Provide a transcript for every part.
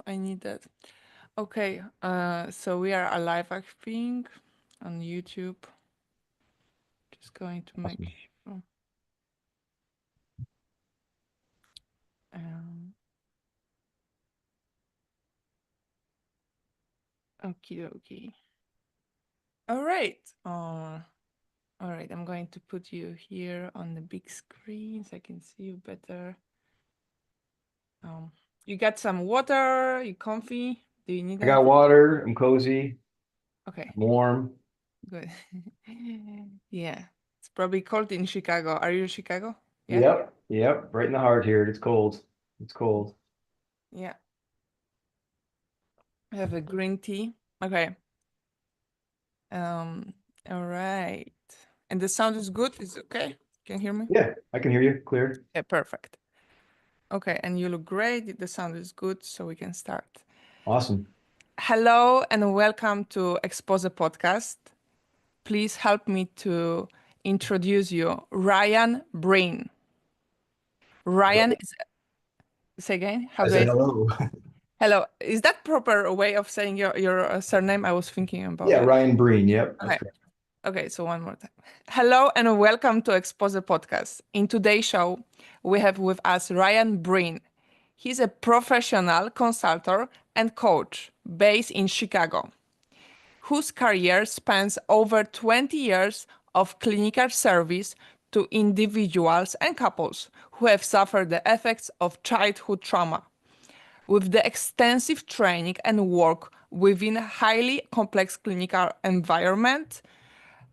I need that. Okay, so we are alive, I think, on YouTube. Just going to make Awesome. sure. Um, Okie dokie. All right. All right. I'm going to put you here on the big screen so I can see you better. Um, you got some water? You comfy? Do you need I got anything? water. I'm cozy. Okay, I'm warm. good. Yeah, it's probably cold in Chicago. Are you in Chicago? Yeah, Yep. Yep. Right in the heart here. It's cold. It's cold. yeah. I have a green tea. Okay. Um. All right. And the sound is good. Is okay? Can you hear me? Yeah, I can hear you clear. Yeah, perfect. Okay, and you look great. The sound is good, so we can start. Awesome. Hello and welcome to Expose Podcast. Please help me to introduce you, Ryan Breen. Ryan Hello. is, say again, how I do I said say? hello. Hello. Is that proper way of saying your surname? I was thinking about Yeah, it. Ryan Breen. Yep, that's Okay. correct. Okay, so one more time. Hello and welcome to Expose Podcast. In today's show, we have with us Ryan Breen. He's a professional consultant and coach based in Chicago, whose career spans over 20 years of clinical service to individuals and couples who have suffered the effects of childhood trauma. With the extensive training and work within a highly complex clinical environment,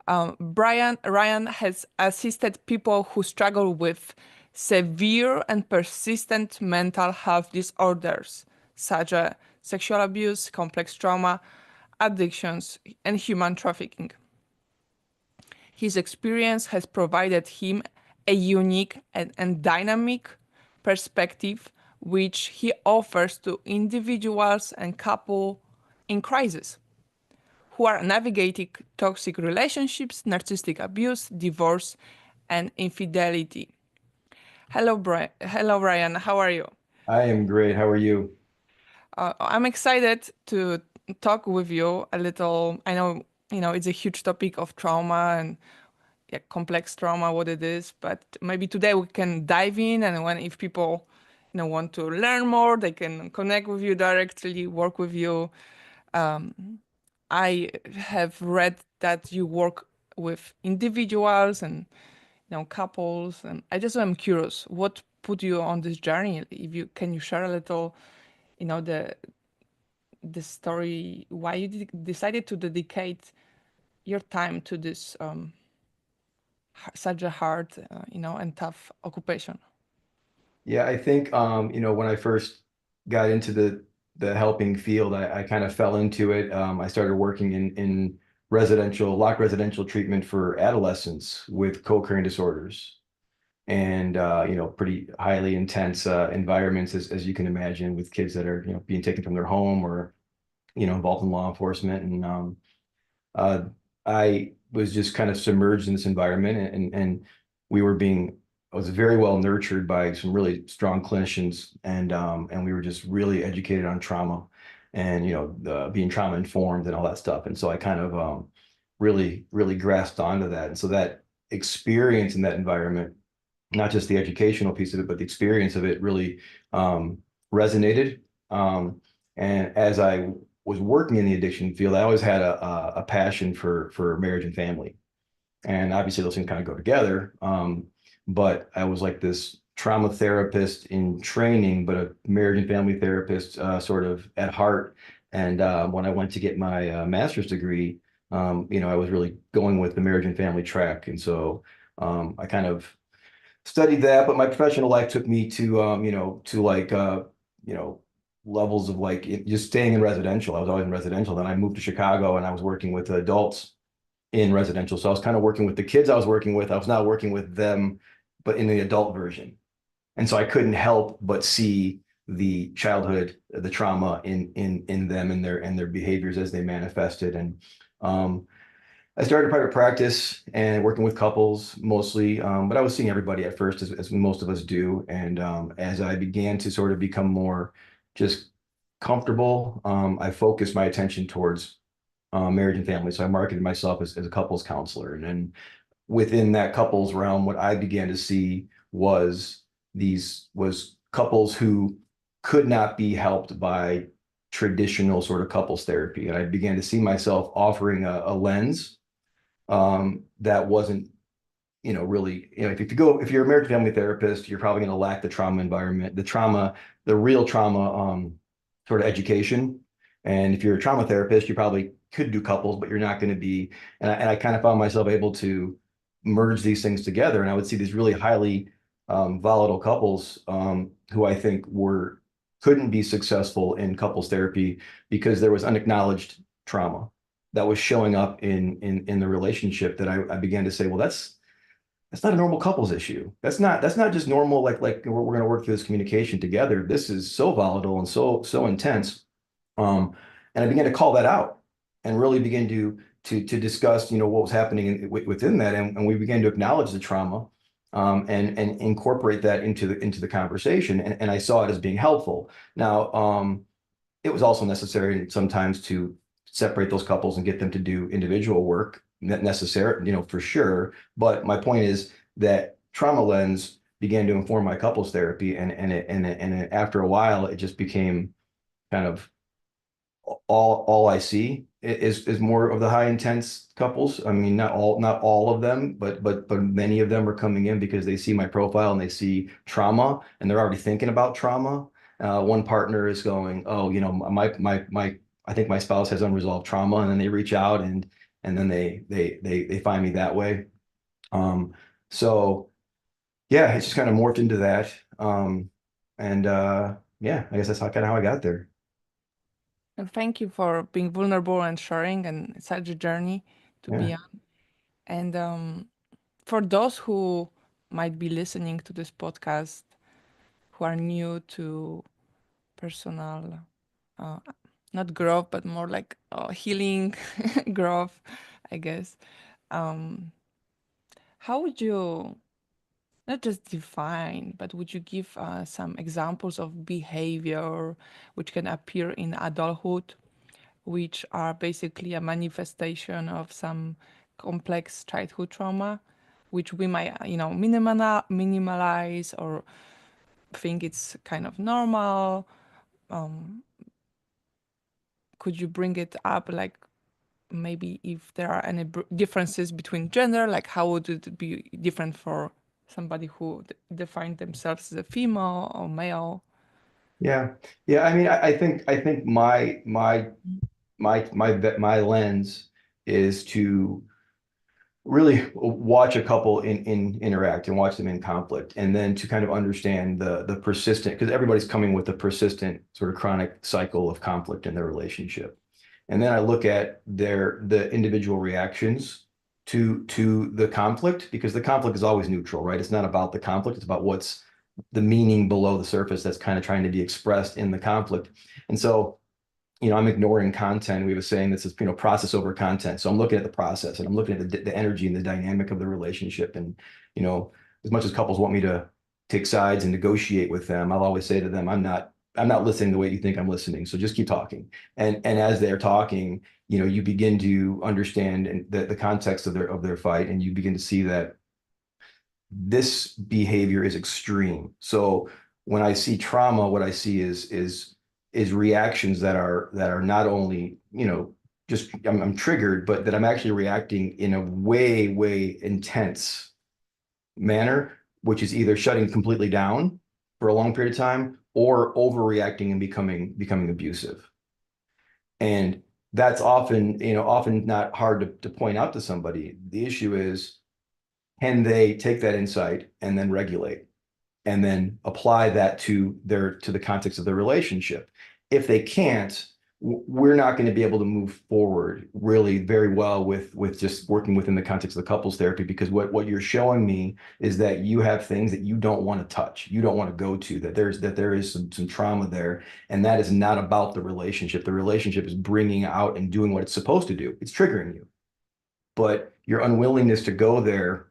Ryan has assisted people who struggle with severe and persistent mental health disorders, such as sexual abuse, complex trauma, addictions, and human trafficking. His experience has provided him a unique and dynamic perspective, which he offers to individuals and couples in crisis who are navigating toxic relationships, narcissistic abuse, divorce, and infidelity. Hello, Brian. Hello, Ryan. How are you? I am great. How are you? I'm excited to talk with you a little. I know, it's a huge topic of trauma and, yeah, complex trauma, what it is, but maybe today we can dive in, and when if people, want to learn more, they can connect with you directly, work with you. I have read that you work with individuals and, couples, and I just am curious, what put you on this journey? If you can you share a little, the story why you decided to dedicate your time to this such a hard, and tough occupation. Yeah, I think when I first got into the helping field, I kind of fell into it. I started working in locked residential treatment for adolescents with co-occurring disorders. And pretty highly intense environments as you can imagine with kids that are being taken from their home or involved in law enforcement. And uh, I was just kind of submerged in this environment, and we were being I was very well nurtured by some really strong clinicians, and we were just really educated on trauma and being trauma informed and all that stuff. And so I kind of really grasped onto that. And so that experience in that environment, not just the educational piece of it, but the experience of it really um, resonated. Um, and as I was working in the addiction field, I always had a passion for marriage and family. And obviously those things kind of go together. But I was like this trauma therapist in training, but a marriage and family therapist sort of at heart. And when I went to get my master's degree, I was really going with the marriage and family track. And so I kind of studied that, but my professional life took me to you know, levels of like just staying in residential. I was always in residential. Then I moved to Chicago and I was working with adults in residential. So I was kind of working with the kids I was working with. I was not working with them, but in the adult version. And so I couldn't help but see the childhood, the trauma in them and their behaviors as they manifested. And um, I started private practice and working with couples mostly, but I was seeing everybody at first, as most of us do. And as I began to sort of become more just comfortable, I focused my attention towards marriage and family. So I marketed myself as a couples counselor. And then within that couples realm, what I began to see was couples who could not be helped by traditional sort of couples therapy. And I began to see myself offering a lens that wasn't, really, if you're a marriage and family therapist, you're probably going to lack the trauma environment, the real trauma sort of education. And if you're a trauma therapist, you probably could do couples, but you're not going to be. And I kind of found myself able to merge these things together. And I would see these really highly volatile couples who I think couldn't be successful in couples therapy because there was unacknowledged trauma that was showing up in the relationship that I began to say, well, that's not a normal couples issue. That's not just normal, like we're going to work through this communication together. This is so volatile and so intense. And I began to call that out and really begin to discuss, what was happening within that. And we began to acknowledge the trauma, and incorporate that into the conversation. And I saw it as being helpful. Now, it was also necessary sometimes to separate those couples and get them to do individual work, necessary, for sure. But my point is that trauma lens began to inform my couples therapy, and after a while, it just became kind of all I see is more of the high intense couples. I mean, not all of them, but many of them are coming in because they see my profile and they see trauma and they're already thinking about trauma. One partner is going, oh, my I think my spouse has unresolved trauma, and then they reach out and then they find me that way. Um, so yeah, it's just kind of morphed into that. And yeah, I guess that's how I got there. And thank you for being vulnerable and sharing, and such a journey to be Yeah. on. And for those who might be listening to this podcast, who are new to personal, uh, not growth, but more like healing growth, I guess. Um, how would you not just define, but would you give some examples of behavior which can appear in adulthood, which are basically a manifestation of some complex childhood trauma, which we might, minimalize or think it's kind of normal? Um, could you bring it up, like maybe if there are any differences between gender, like how would it be different for somebody who define themselves as a female or male? Yeah. Yeah. I mean, I think my lens is to really watch a couple in interact and watch them in conflict, and then to kind of understand the persistent, because everybody's coming with a persistent sort of chronic cycle of conflict in their relationship. And then I look at the individual reactions to the conflict, because the conflict is always neutral, right? It's not about the conflict, it's about what's the meaning below the surface that's kind of trying to be expressed in the conflict. And so, I'm ignoring content. We have a saying that says, process over content. So I'm looking at the process, and I'm looking at the energy and the dynamic of the relationship. And, as much as couples want me to take sides and negotiate with them, I'll always say to them, I'm not listening the way you think I'm listening. So just keep talking. And as they're talking, you begin to understand the context of their fight, and you begin to see that this behavior is extreme. So when I see trauma, what I see is reactions that are not only, just I'm triggered, but that I'm actually reacting in a way intense manner, which is either shutting completely down for a long period of time or overreacting and becoming abusive. And that's often not hard to point out to somebody. The issue is, can they take that insight and then regulate and then apply that to the context of the relationship? If they can't, we're not going to be able to move forward really very well with just working within the context of the couples therapy, because what you're showing me is that you have things that you don't want to touch, you don't want to go to, that there is some trauma there, and that is not about the relationship. The relationship is bringing out and doing what it's supposed to do. It's triggering you, but your unwillingness to go there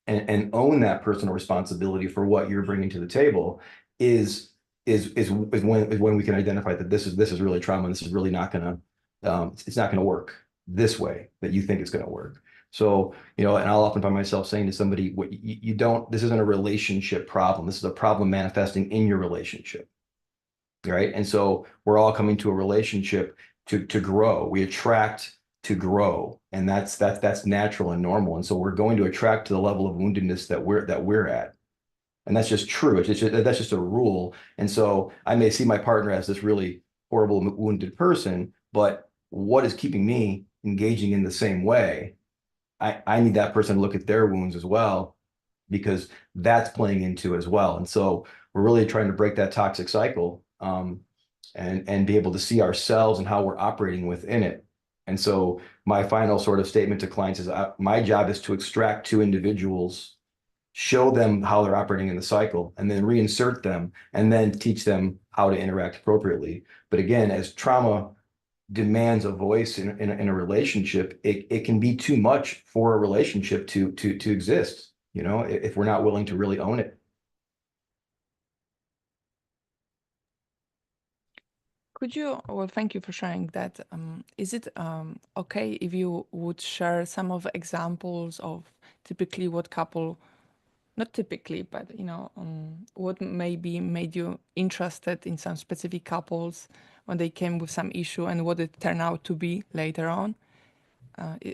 and own that personal responsibility for what you're bringing to the table is is when we can identify that this is really trauma, and this is really not gonna it's not gonna work this way that you think it's gonna work. So, and I'll often find myself saying to somebody, what you don't, this isn't a relationship problem. This is a problem manifesting in your relationship. Right. And so we're all coming to a relationship to grow. We attract to grow. And that's natural and normal. And so we're going to attract to the level of woundedness that we're at. And that's just true. That's just a rule. And so I may see my partner as this really horrible, wounded person, but what is keeping me engaging in the same way? I need that person to look at their wounds as well, because that's playing into as well. And so we're really trying to break that toxic cycle, and be able to see ourselves and how we're operating within it. And so my final sort of statement to clients is my job is to extract two individuals, show them how they're operating in the cycle, and then reinsert them and then teach them how to interact appropriately. But again, as trauma demands a voice in a relationship, it can be too much for a relationship to exist, if we're not willing to really own it. Well, thank you for sharing that. Is it okay if you would share some of the examples of typically what couple, not typically, but what maybe made you interested in some specific couples when they came with some issue and what it turned out to be later on?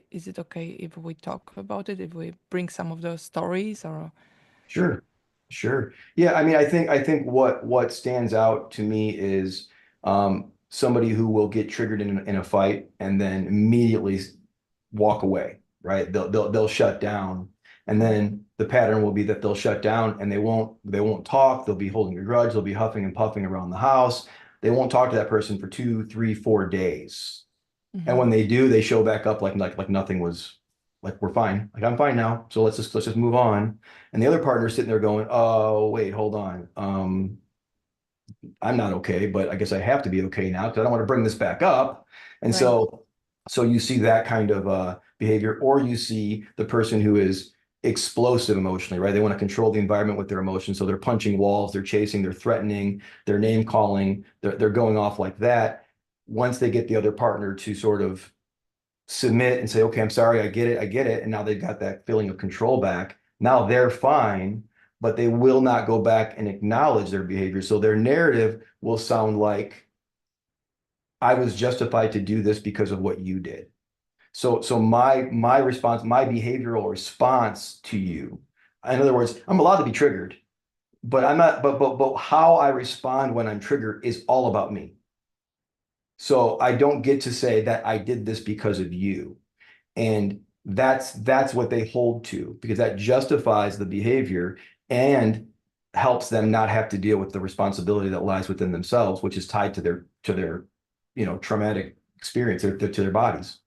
Is it okay if we talk about it, if we bring some of those stories or? Sure, sure. Yeah, I mean, I think what stands out to me is somebody who will get triggered in a fight and then immediately walk away, right? They'll shut down, and then the pattern will be that they'll shut down and they won't talk. They'll be holding a grudge. They'll be huffing and puffing around the house. They won't talk to that person for 2, 3, 4 days. And Mhm. when they do, they show back up like nothing was, like we're fine. Like I'm fine now. So let's just move on. And the other partner's sitting there going, "Oh, wait, hold on. I'm not okay, but I guess I have to be okay now because I don't want to bring this back up." And Right. so you see that kind of behavior, or you see the person who is explosive emotionally, right? They want to control the environment with their emotions. So they're punching walls, they're chasing, they're threatening, they're name calling, they're going off like that. Once they get the other partner to sort of submit and say, okay, I'm sorry, I get it. And now they've got that feeling of control back. Now they're fine, but they will not go back and acknowledge their behavior. So their narrative will sound like, I was justified to do this because of what you did. So my response, my behavioral response to you, in other words, I'm allowed to be triggered, but I'm not, but how I respond when I'm triggered is all about me. So I don't get to say that I did this because of you. And that's what they hold to, because that justifies the behavior and helps them not have to deal with the responsibility that lies within themselves, which is tied to their traumatic experience, to their bodies.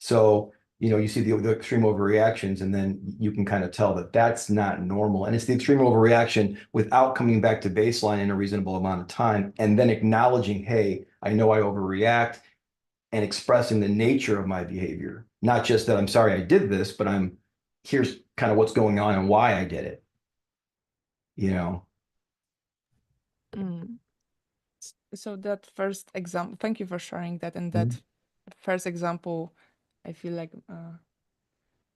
So, you see the extreme overreactions, and then you can kind of tell that that's not normal. And it's the extreme overreaction without coming back to baseline in a reasonable amount of time, and then acknowledging, hey, I know I overreact, and expressing the nature of my behavior. Not just that I'm sorry I did this, but here's kind of what's going on and why I did it, you know? Mm. So that first example, thank you for sharing that. And Mhm. that first example, I feel like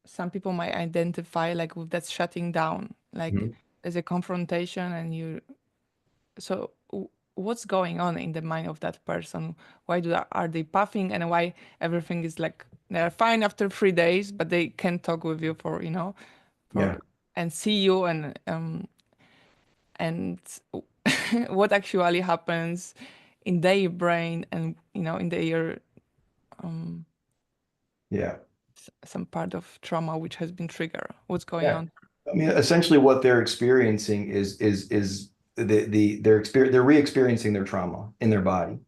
some people might identify like with that shutting down, like Mhm. as a confrontation, and so what's going on in the mind of that person? Why are they puffing, and why everything is like they're fine after 3 days, but they can't talk with you for Yeah. for and see you and what actually happens in their brain and in their um, Yeah. some part of trauma which has been triggered. What's going Yeah. on? I mean, essentially what they're experiencing is they're re-experiencing their trauma in their body.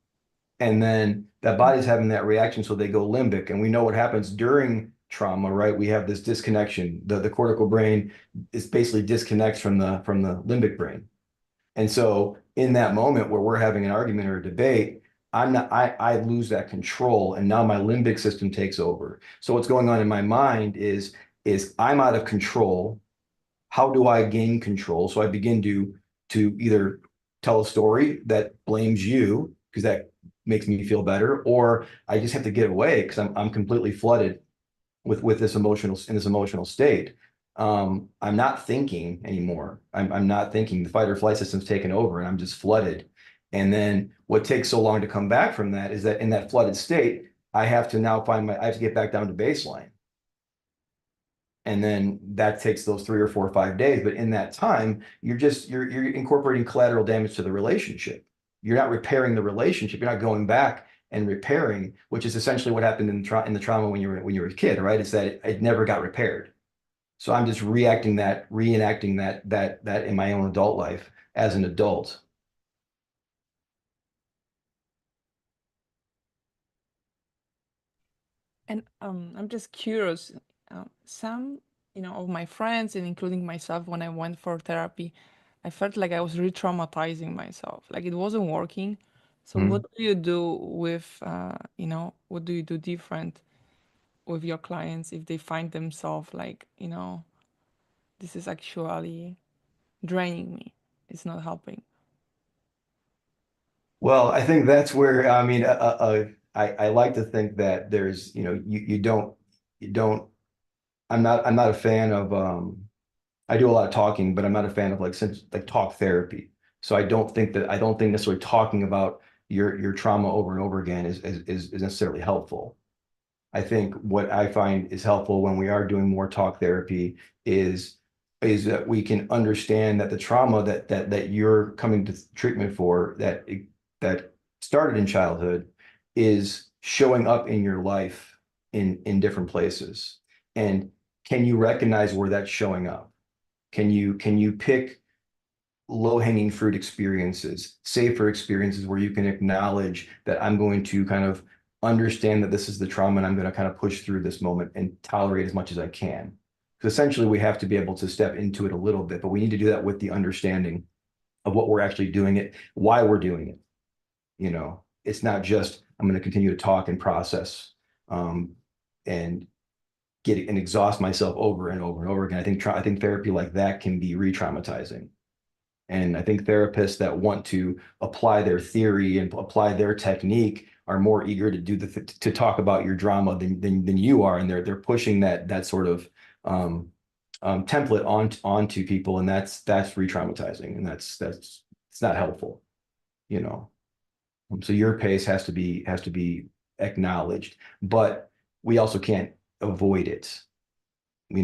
And then that body's having that reaction, so they go limbic. And we know what happens during trauma, right? We have this disconnection. The cortical brain is basically disconnects from the limbic brain. And so in that moment where we're having an argument or a debate, I lose that control, and now my limbic system takes over. So what's going on in my mind is I'm out of control. How do I gain control? So I begin to either tell a story that blames you because that makes me feel better, or I just have to get away because I'm completely flooded with this emotional state. I'm not thinking anymore. I'm not thinking. The fight or flight system's taken over, and I'm just flooded. And then what takes so long to come back from that is that in that flooded state, I have to now I have to get back down to baseline. And then that takes those 3 or 4 or 5 days. But in that time, you're incorporating collateral damage to the relationship. You're not repairing the relationship. You're not going back and repairing, which is essentially what happened in the trauma when you were a kid, right? It's that it never got repaired. So I'm just reenacting that in my own adult life as an adult. And I'm just curious. Some, of my friends, and including myself, when I went for therapy, I felt like I was re-traumatizing myself. Like it wasn't working. So what Hmm. do you do with, what do you do different with your clients if they find themselves like, this is actually draining me. It's not helping. Well, I think that's where I mean, I like to think that there's, you don't. I'm not a fan of I do a lot of talking, but I'm not a fan of like talk therapy. So I don't think necessarily talking about your trauma over and over again is necessarily helpful. I think what I find is helpful when we are doing more talk therapy is that we can understand that the trauma that you're coming to treatment for that started in childhood is showing up in your life in different places. And can you recognize where that's showing up? Can you pick low-hanging fruit experiences, safer experiences where you can acknowledge that I'm going to kind of understand that this is the trauma and I'm going to kind of push through this moment and tolerate as much as I can. Because essentially we have to be able to step into it a little bit, but we need to do that with the understanding of what we're actually doing it, why we're doing it. It's not just I'm going to continue to talk and process and get and exhaust myself over and over and over again. I think therapy like that can be re-traumatizing. And I think therapists that want to apply their theory and apply their technique are more eager to to talk about your drama than you are, and they're pushing that sort of template onto people, and that's re-traumatizing, and that's it's not helpful, you know. So your pace has to be acknowledged, but we also can't avoid it. We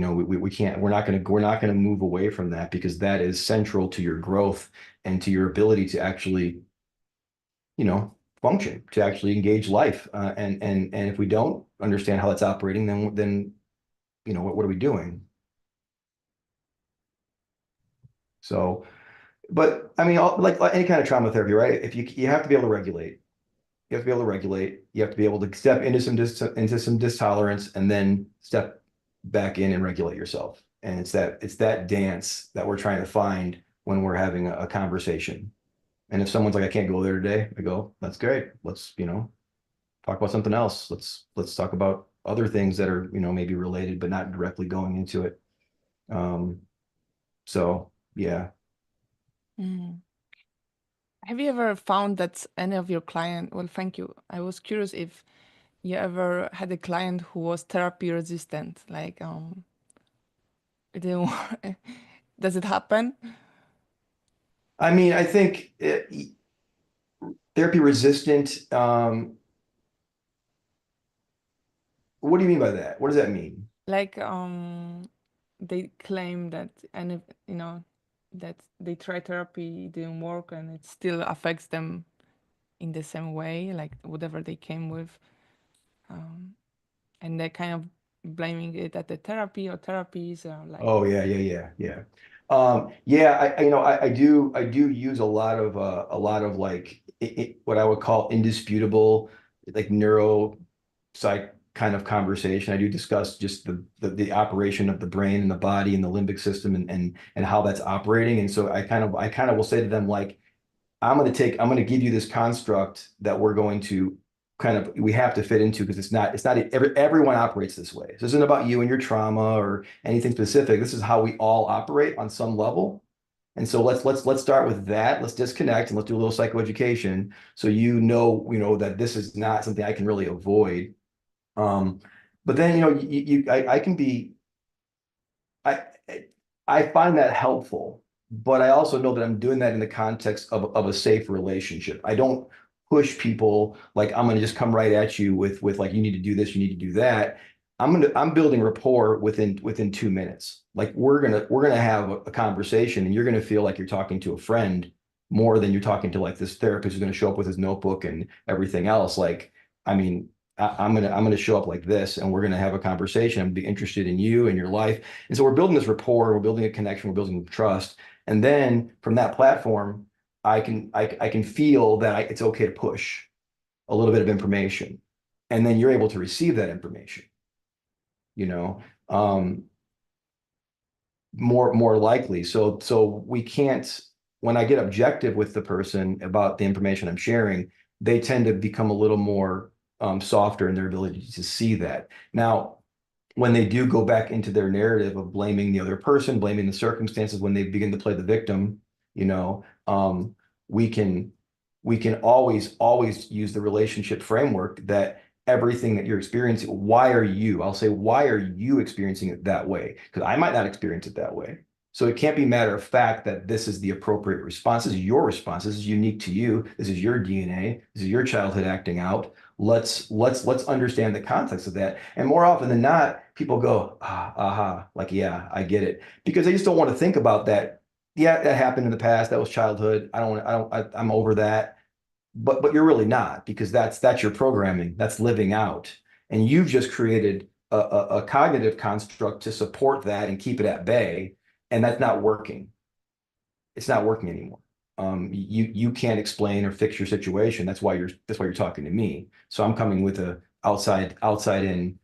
can't, we're not going to move away from that because that is central to your growth and to your ability to actually, function, to actually engage life. And if we don't understand how that's operating, then what are we doing? So, but I mean, like any kind of trauma therapy, right? If you have to be able to regulate, you have to be able to regulate. You have to be able to step into into some distolerance and then step back in and regulate yourself. And it's that dance that we're trying to find when we're having a conversation. And if someone's like, I can't go there today, I go, that's great. Let's, talk about something else. Let's talk about other things that are, maybe related, but not directly going into it. So yeah. Mm. Have you ever found that any of your client, well, thank you. I was curious if you ever had a client who was therapy resistant, like it didn't work. Does it happen? I mean, I think therapy resistant, what do you mean by that? What does that mean? Like they claim that and if that they try therapy, it didn't work and it still affects them in the same way, like whatever they came with. Um, and they're kind of blaming it at the therapy or therapies or like Oh yeah, yeah, yeah, yeah. Yeah, I do use a lot of like what I would call indisputable like neuro psych kind of conversation. I do discuss just the operation of the brain and the body and the limbic system and how that's operating. And so I kind of will say to them like I'm going to give you this construct that we're going to we have to fit into because it's not everyone operates this way. This isn't about you and your trauma or anything specific. This is how we all operate on some level. And so let's start with that. Let's disconnect and let's do a little psychoeducation so that this is not something I can really avoid. Um, but then I can be I I find that helpful, but I also know that I'm doing that in the context of a safe relationship. I don't push people like I'm going to just come right at you with like you need to do this, you need to do that. I'm building rapport within 2 minutes. Like we're gonna have a conversation, and you're gonna feel like you're talking to a friend more than you're talking to like this therapist who's going to show up with his notebook and everything else. Like, I mean, I'm gonna show up like this, and we're gonna have a conversation. I'm gonna be interested in you and your life. And so we're building this rapport, we're building a connection, we're building trust. And then from that platform, I can feel that it's okay to push a little bit of information. And then you're able to receive that information, you know, um, more likely. So we can't, when I get objective with the person about the information I'm sharing, they tend to become a little more softer in their ability to see that. Now, when they do go back into their narrative of blaming the other person, blaming the circumstances, when they begin to play the victim, you know, we can always use the relationship framework that everything that you're experiencing, I'll say, why are you experiencing it that way? Because I might not experience it that way. So it can't be matter of fact that this is the appropriate response. This is your response. This is unique to you. This is your DNA. This is your childhood acting out. Let's understand the context of that. And more often than not, people go, aha, like, yeah, I get it. Because they just don't want to think about that. Yeah, that happened in the past. That was childhood. I'm over that. But you're really not, because that's your programming. That's living out. And you've just created a cognitive construct to support that and keep it at bay. And that's not working. It's not working anymore. You can't explain or fix your situation. That's why you're talking to me. So I'm coming with a outside in,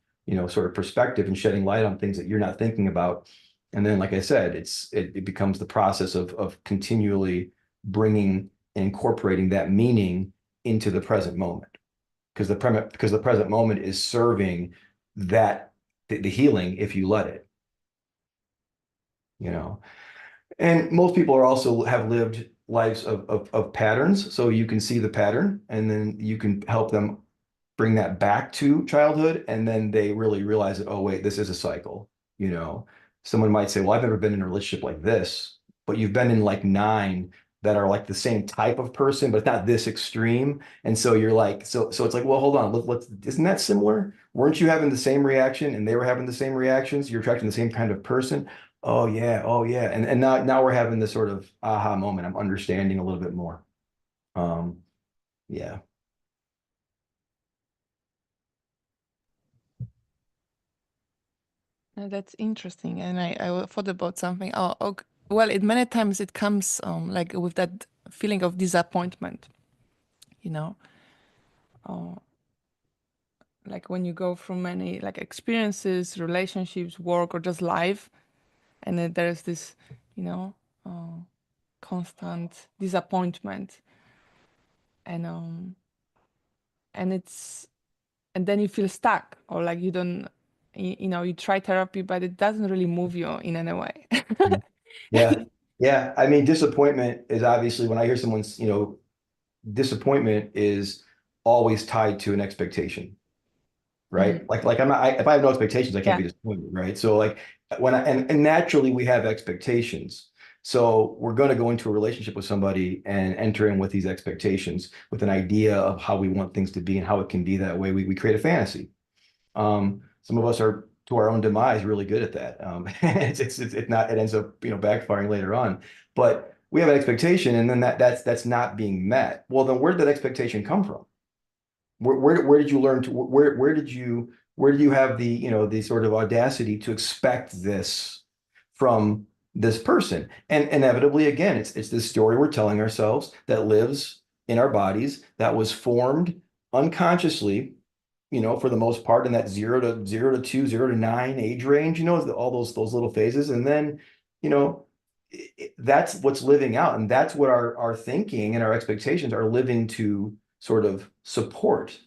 sort of perspective and shedding light on things that you're not thinking about. And then, like I said, it becomes the process of continually bringing and incorporating that meaning into the present moment, because the present moment is serving that the healing if you let it, you know. And most people are also have lived lives of patterns. So you can see the pattern, and then you can help them bring that back to childhood. And then they really realize that, oh, wait, this is a cycle. You know, someone might say, well, I've never been in a relationship like this, but you've been in like nine that are like the same type of person, but it's not this extreme. And so you're like, so it's like, well, hold on, isn't that similar? Weren't you having the same reaction and they were having the same reactions? You're attracting the same kind of person. Oh yeah, oh yeah. And now we're having this sort of aha moment. I'm understanding a little bit more. Um, yeah. That's interesting. And I thought about something. Oh, okay. Well, it many times it comes like with that feeling of disappointment, you know, uh, like when you go through many like experiences, relationships, work, or just life, and then there's this, you know, uh, constant disappointment, and and it's and then you feel stuck, or like you don't, you try therapy, but it doesn't really move you in any way. Yeah. Yeah. I mean, disappointment is obviously when I hear someone's, disappointment is always tied to an expectation, right? Mm, Like if I have no expectations, I can't yeah. be disappointed, right? So like and naturally we have expectations. So we're going to go into a relationship with somebody and enter in with these expectations, with an idea of how we want things to be and how it can be that way. We create a fantasy. Some of us are to our own demise really good at that. It's not, it ends up, backfiring later on. But we have an expectation, and then that's not being met. Well, then where did that expectation come from? Where did you learn to where did you have the sort of audacity to expect this from this person? And inevitably, again, it's this story we're telling ourselves that lives in our bodies, that was formed unconsciously, for the most part, in that 0 to 2, 0 to 9 age range, all those little phases. And then, you know, that's what's living out. And that's what our thinking and our expectations are living to sort of support.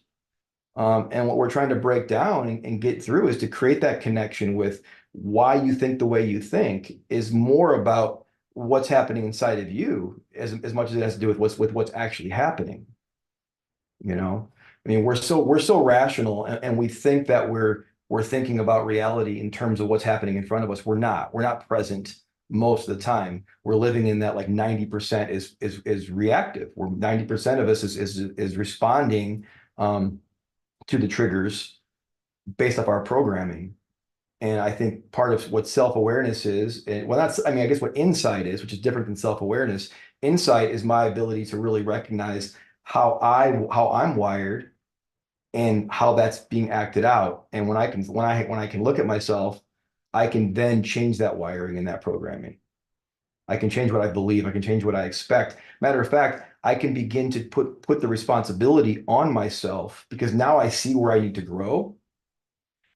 And what we're trying to break down and get through is to create that connection with why you think the way you think is more about what's happening inside of you as much as it has to do with what's actually happening, you know? I mean, we're so rational, and we think that we're thinking about reality in terms of what's happening in front of us. We're not. We're not present most of the time. We're living in that, like, 90% is reactive. We're 90% of us is responding to the triggers based off our programming. And I think part of what self-awareness is, well, that's, I mean, I guess what insight is, which is different than self-awareness. Insight is my ability to really recognize how I'm wired and how that's being acted out. And when I can look at myself, I can then change that wiring and that programming. I can change what I believe. I can change what I expect. Matter of fact, I can begin to put the responsibility on myself, because now I see where I need to grow.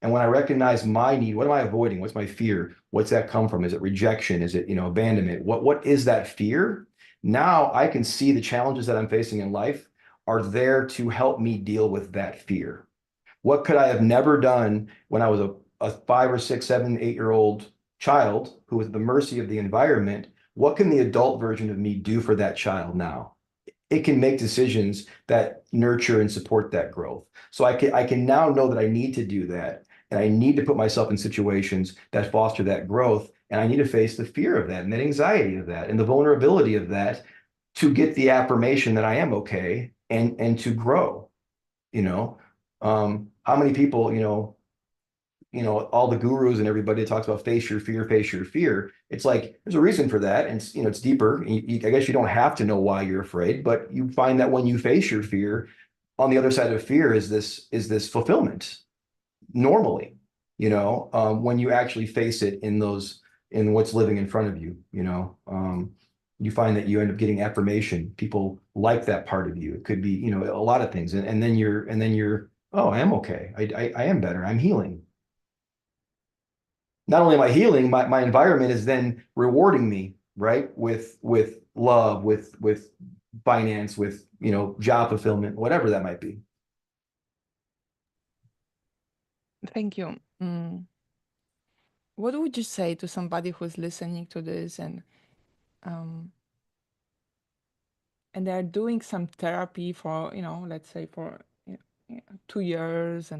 And when I recognize my need, what am I avoiding? What's my fear? What's that come from? Is it rejection? Is it, abandonment? What is that fear? Now I can see the challenges that I'm facing in life are there to help me deal with that fear. What could I have never done when I was a 5 or 6, 7, 8-year old child who was at the mercy of the environment? What can the adult version of me do for that child now? It can make decisions that nurture and support that growth. So I can now know that I need to do that. And I need to put myself in situations that foster that growth. And I need to face the fear of that and the anxiety of that and the vulnerability of that to get the affirmation that I am okay, and to grow, you know. How many people, all the gurus and everybody talks about face your fear, face your fear. It's like there's a reason for that, and it's deeper. I guess you don't have to know why you're afraid, but you find that when you face your fear, on the other side of fear is this fulfillment. Normally, when you actually face it in what's living in front of you, you find that you end up getting affirmation. People like that part of you. It could be, a lot of things, and then you're, oh, I am okay. I am better. I'm healing. Not only am I healing, my environment is then rewarding me, right? With love, with finance, with, job fulfillment, whatever that might be. Thank you. What would you say to somebody who's listening to this um, and they're doing some therapy for, let's say for 2 years,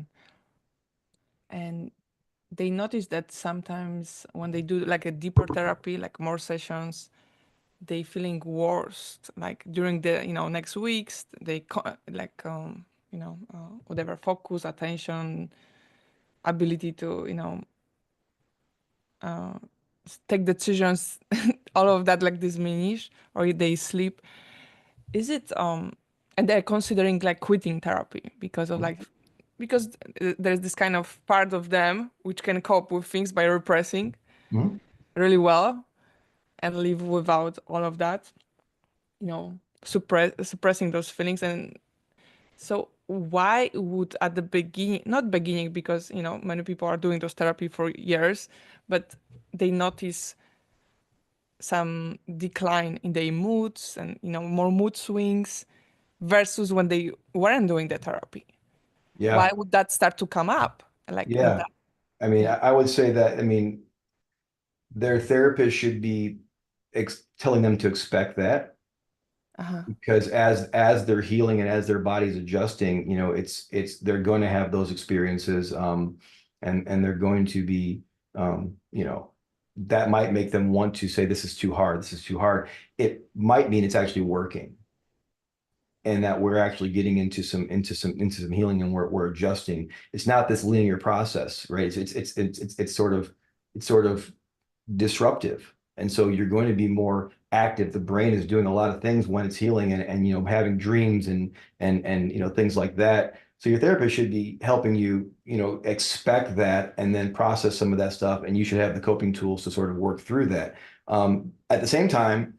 and they notice that sometimes when they do like a deeper therapy, like more sessions, they feeling worse. Like during the next weeks, they like whatever focus, attention, ability to uh, take decisions, all of that like diminish, or they sleep. Is it and they're considering like quitting therapy because of like because there's this kind of part of them which can cope with things by repressing Mhm. really well and live without all of that, suppressing those feelings. And so why would at the beginning, not beginning, because many people are doing those therapy for years, but they notice some decline in their moods and more mood swings versus when they weren't doing the therapy? Why Yeah, would that start to come up? Like, and yeah. that, I mean, yeah. I would say that, I mean, their therapist should be telling them to expect that, Uh-huh. because as they're healing and as their body's adjusting, they're going to have those experiences, and they're going to be, that might make them want to say, this is too hard, this is too hard. It might mean it's actually working, and that we're actually getting into some healing, and we're adjusting. It's not this linear process, right? It's sort of disruptive. And so you're going to be more active. The brain is doing a lot of things when it's healing, and having dreams and things like that. So your therapist should be helping you, expect that, and then process some of that stuff. And you should have the coping tools to sort of work through that. At the same time,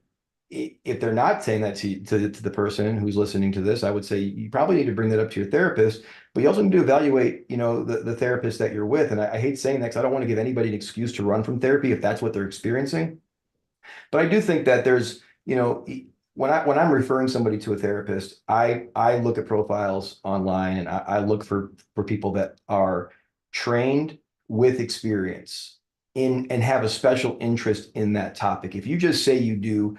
if they're not saying that to the person who's listening to this, I would say you probably need to bring that up to your therapist, but you also need to evaluate, the therapist that you're with. And I hate saying that, because I don't want to give anybody an excuse to run from therapy if that's what they're experiencing. But I do think that there's, when I'm referring somebody to a therapist, I look at profiles online, and I look for people that are trained with experience in and have a special interest in that topic. If you just say you do,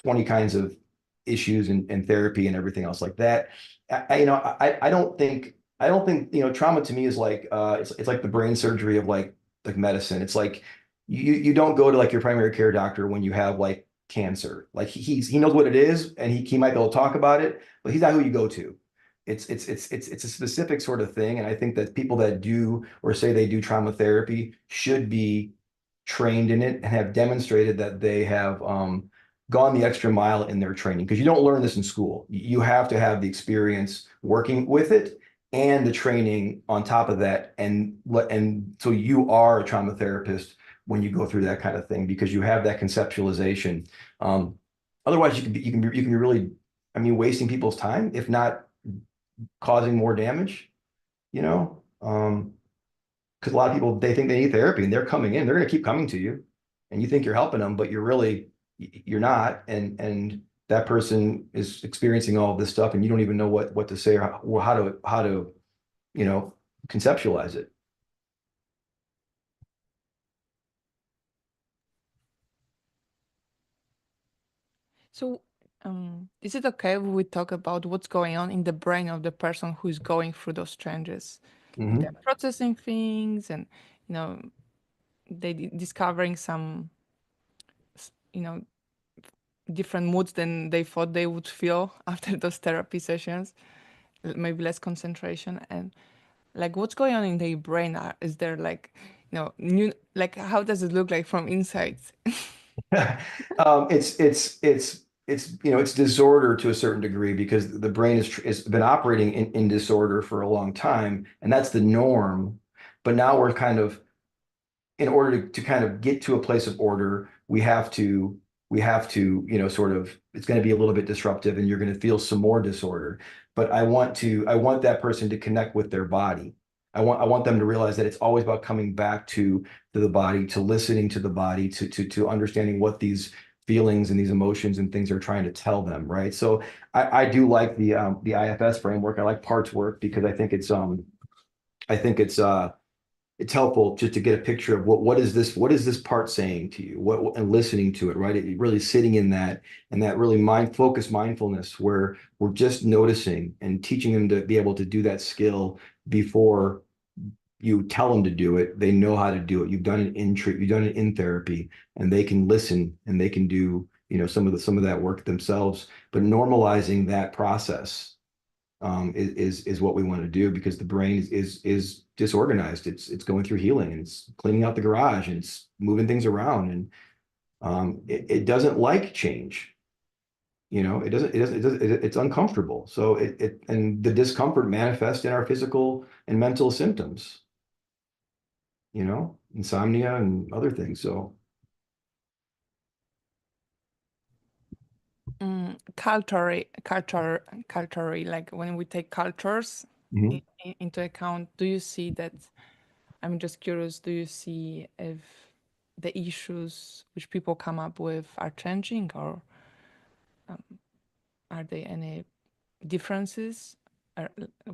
20 kinds of issues and therapy and everything else like that, I don't think, trauma to me is like it's like the brain surgery of like medicine. It's like you don't go to like your primary care doctor when you have like cancer. Like he knows what it is and he might be able to talk about it, but he's not who you go to. It's a specific sort of thing. And I think that people that do or say they do trauma therapy should be trained in it and have demonstrated that they have gone the extra mile in their training. Because you don't learn this in school. You have to have the experience working with it and the training on top of that. And so you are a trauma therapist when you go through that kind of thing because you have that conceptualization. Otherwise, you can be really, I mean, wasting people's time, if not causing more damage, you know? Because a lot of people, they think they need therapy and they're coming in, they're going to keep coming to you and you think you're helping them, but you're not. And that person is experiencing all of this stuff and you don't even know what to say or how to, you know, conceptualize it. So, is it okay if we talk about what's going on in the brain of the person who's going through those changes? If they're Mhm. processing things and, you know, discovering some, you know, different moods than they thought they would feel after those therapy sessions, maybe less concentration and like what's going on in their brain? Is there like, new, like how does it look like from inside? It's disorder to a certain degree because the brain has been operating in disorder for a long time, and that's the norm. But now we're kind of in order to kind of get to a place of order, we have to, sort of, it's going to be a little bit disruptive and you're going to feel some more disorder. But I want that person to connect with their body. I want them to realize that it's always about coming back to the body, to listening to the body, to understanding what these feelings and these emotions and things are trying to tell them, right? So I do like the IFS framework. I like parts work because I think it's helpful just to get a picture of what is this part saying to you, and listening to it, right? Really sitting in that and that really focused mindfulness where we're just noticing and teaching them to be able to do that skill before you tell them to do it. They know how to do it. You've done it in therapy, and they can listen and they can do, some of that work themselves. But normalizing that process is what we want to do because the brain is disorganized. It's going through healing and it's cleaning out the garage and it's moving things around and it doesn't like change. It's uncomfortable. So and the discomfort manifests in our physical and mental symptoms, insomnia and other things. So Culture, like when we take cultures mhm. into account, do you see that? I'm just curious, do you see if the issues which people come up with are changing or are there any differences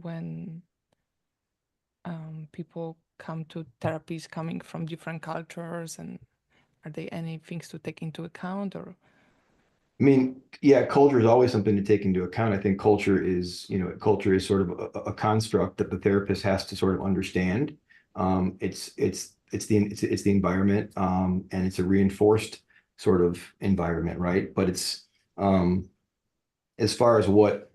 when people come to therapies coming from different cultures and are there any things to take into account or I mean, yeah, culture is always something to take into account. I think culture is sort of a construct that the therapist has to sort of understand. It's the environment, and it's a reinforced sort of environment, right? But it's as far as what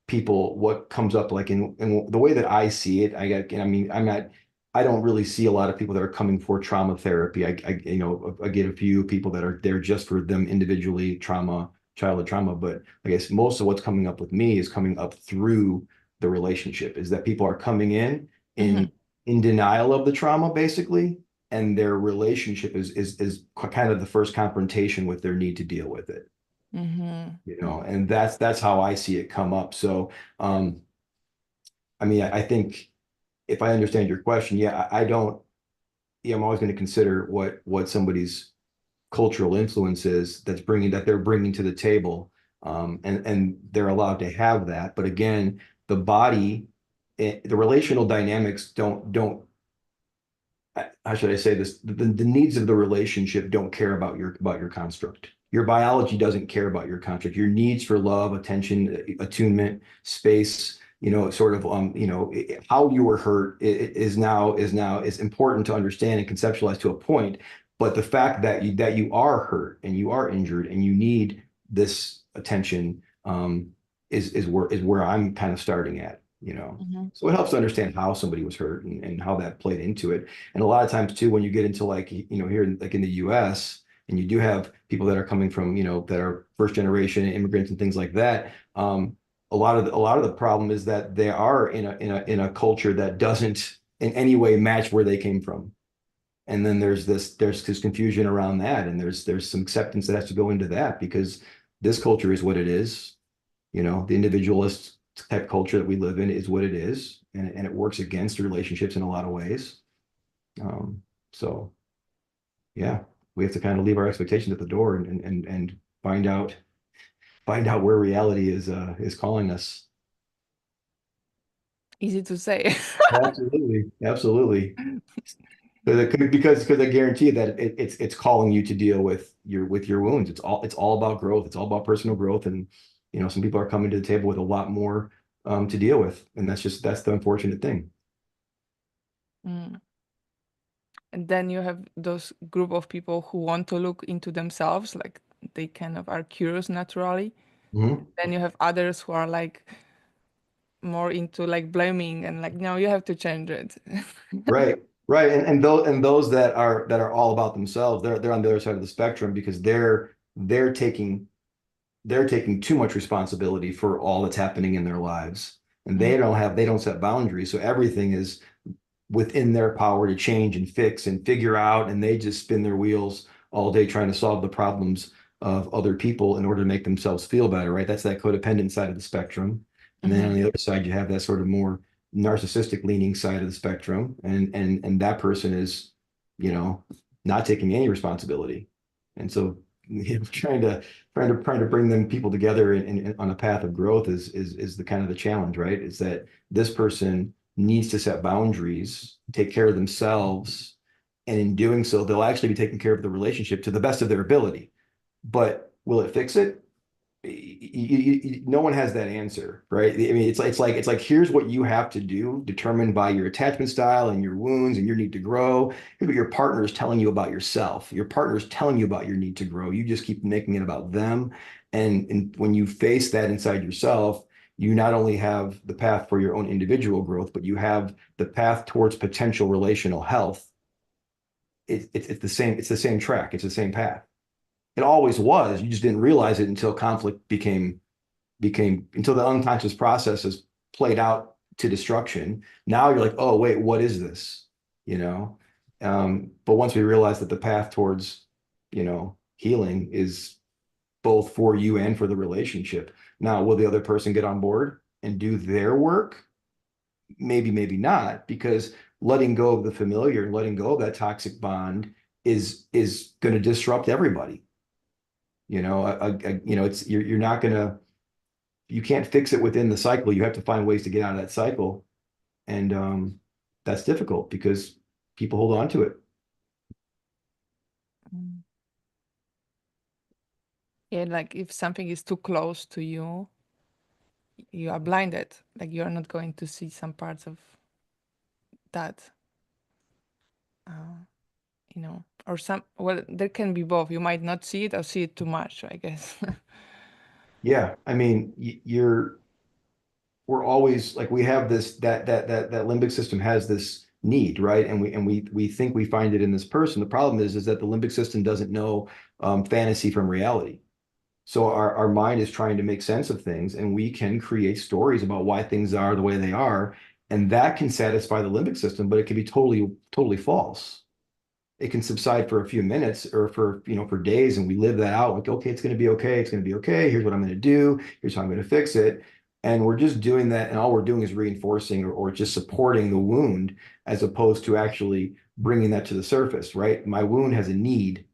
people what comes up like in the way that I see it, I mean, I don't really see a lot of people that are coming for trauma therapy. I get a few people that are there just for them individually, childhood trauma, but I guess most of what's coming up with me is coming up through the relationship, is that people are coming Mhm, in denial of the trauma, basically, and their relationship is kind of the first confrontation with their need to deal with it, mhm, and that's how I see it come up. So, I mean, I think if I understand your question, yeah, I don't, yeah, I'm always going to consider what somebody's cultural influence is that they're bringing to the table, and they're allowed to have that. But again, the body, the relational dynamics don't how should I say this? The needs of the relationship don't care about your construct. Your biology doesn't care about your construct. Your needs for love, attention, attunement, space, sort of how you were hurt is important to understand and conceptualize to a point. But the fact that you are hurt and you are injured and you need this attention is where I'm kind of starting at, you know. Hmm. So it helps to understand how somebody was hurt and how that played into it. And a lot of times too, when you get into like, here like in the US, and you do have people that are coming from, that are first generation immigrants and things like that. A lot of the problem is that they are in a culture that doesn't in any way match where they came from. And then there's this confusion around that, and there's some acceptance that has to go into that because this culture is what it is. The individualist type culture that we live in is what it is, and it works against relationships in a lot of ways. Um, so yeah, we have to kind of leave our expectations at the door and find out where reality is calling us. Easy to say. Absolutely, absolutely. Because I guarantee that it's calling you to deal with your wounds. It's all about growth. It's all about personal growth, and some people are coming to the table with a lot more to deal with, and that's the unfortunate thing. Mm. And then you have those group of people who want to look into themselves, like they kind of are curious naturally. Mhm. Then you have others who are like more into like blaming and like, no, you have to change it. Right, right, and those that are all about themselves, they're on the other side of the spectrum because they're taking too much responsibility for all that's happening in their lives, and Mm, they don't set boundaries, so everything is within their power to change and fix and figure out, and they just spin their wheels all day trying to solve the problems of other people in order to make themselves feel better, right? That's that codependent side of the spectrum. And then on mhm, the other side, you have that sort of more narcissistic leaning side of the spectrum. And that person is, you know, not taking any responsibility. And so trying to bring them people together on a path of growth is the kind of the challenge, right? Is that this person needs to set boundaries, take care of themselves, and in doing so, they'll actually be taking care of the relationship to the best of their ability. But will it fix it? No one has that answer, right? I mean, it's like here's what you have to do, determined by your attachment style and your wounds and your need to grow. Here's what your partner is telling you about yourself. Your partner is telling you about your need to grow. You just keep making it about them. And when you face that inside yourself, you not only have the path for your own individual growth, but you have the path towards potential relational health. It's the same. It's the same track. It's the same path. It always was. You just didn't realize it until conflict became until the unconscious processes played out to destruction. Now you're like, oh wait, what is this? You know. But once we realize that the path towards, healing is both for you and for the relationship. Now, will the other person get on board and do their work? Maybe, maybe not, because letting go of the familiar and letting go of that toxic bond is going to disrupt everybody. It's you're not gonna you can't fix it within the cycle. You have to find ways to get out of that cycle, and that's difficult because people hold on to it. mm. Yeah, like if something is too close to you, you are blinded. Like you're not going to see some parts of that, uh, or some, well, there can be both. You might not see it or see it too much, I guess. Yeah, I mean, we're always like we have this that limbic system has this need, right? And we think we find it in this person. The problem is that the limbic system doesn't know fantasy from reality. So our mind is trying to make sense of things, and we can create stories about why things are the way they are, and that can satisfy the limbic system, but it can be totally, totally false. It can subside for a few minutes or for days, and we live that out like, okay, it's going to be okay. It's going to be okay. Here's what I'm going to do. Here's how I'm going to fix it. And we're just doing that, and all we're doing is reinforcing or just supporting the wound as opposed to actually bringing that to the surface, right? My wound has a need,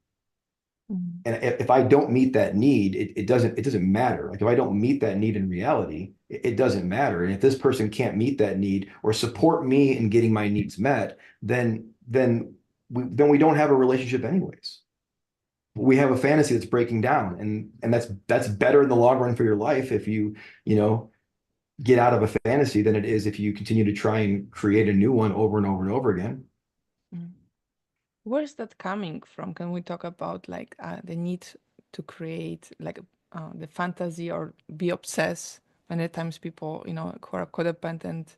Mm. and if I don't meet that need, it doesn't matter. Like if I don't meet that need in reality, it doesn't matter. And if this person can't meet that need or support me in getting my needs met, then then we don't have a relationship anyways. We have a fantasy that's breaking down, and that's better in the long run for your life if you know, get out of a fantasy than it is if you continue to try and create a new one over and over and over again. Mm. Where's that coming from? Can we talk about like the need to create like the fantasy or be obsessed? Many times people, you know, who are codependent,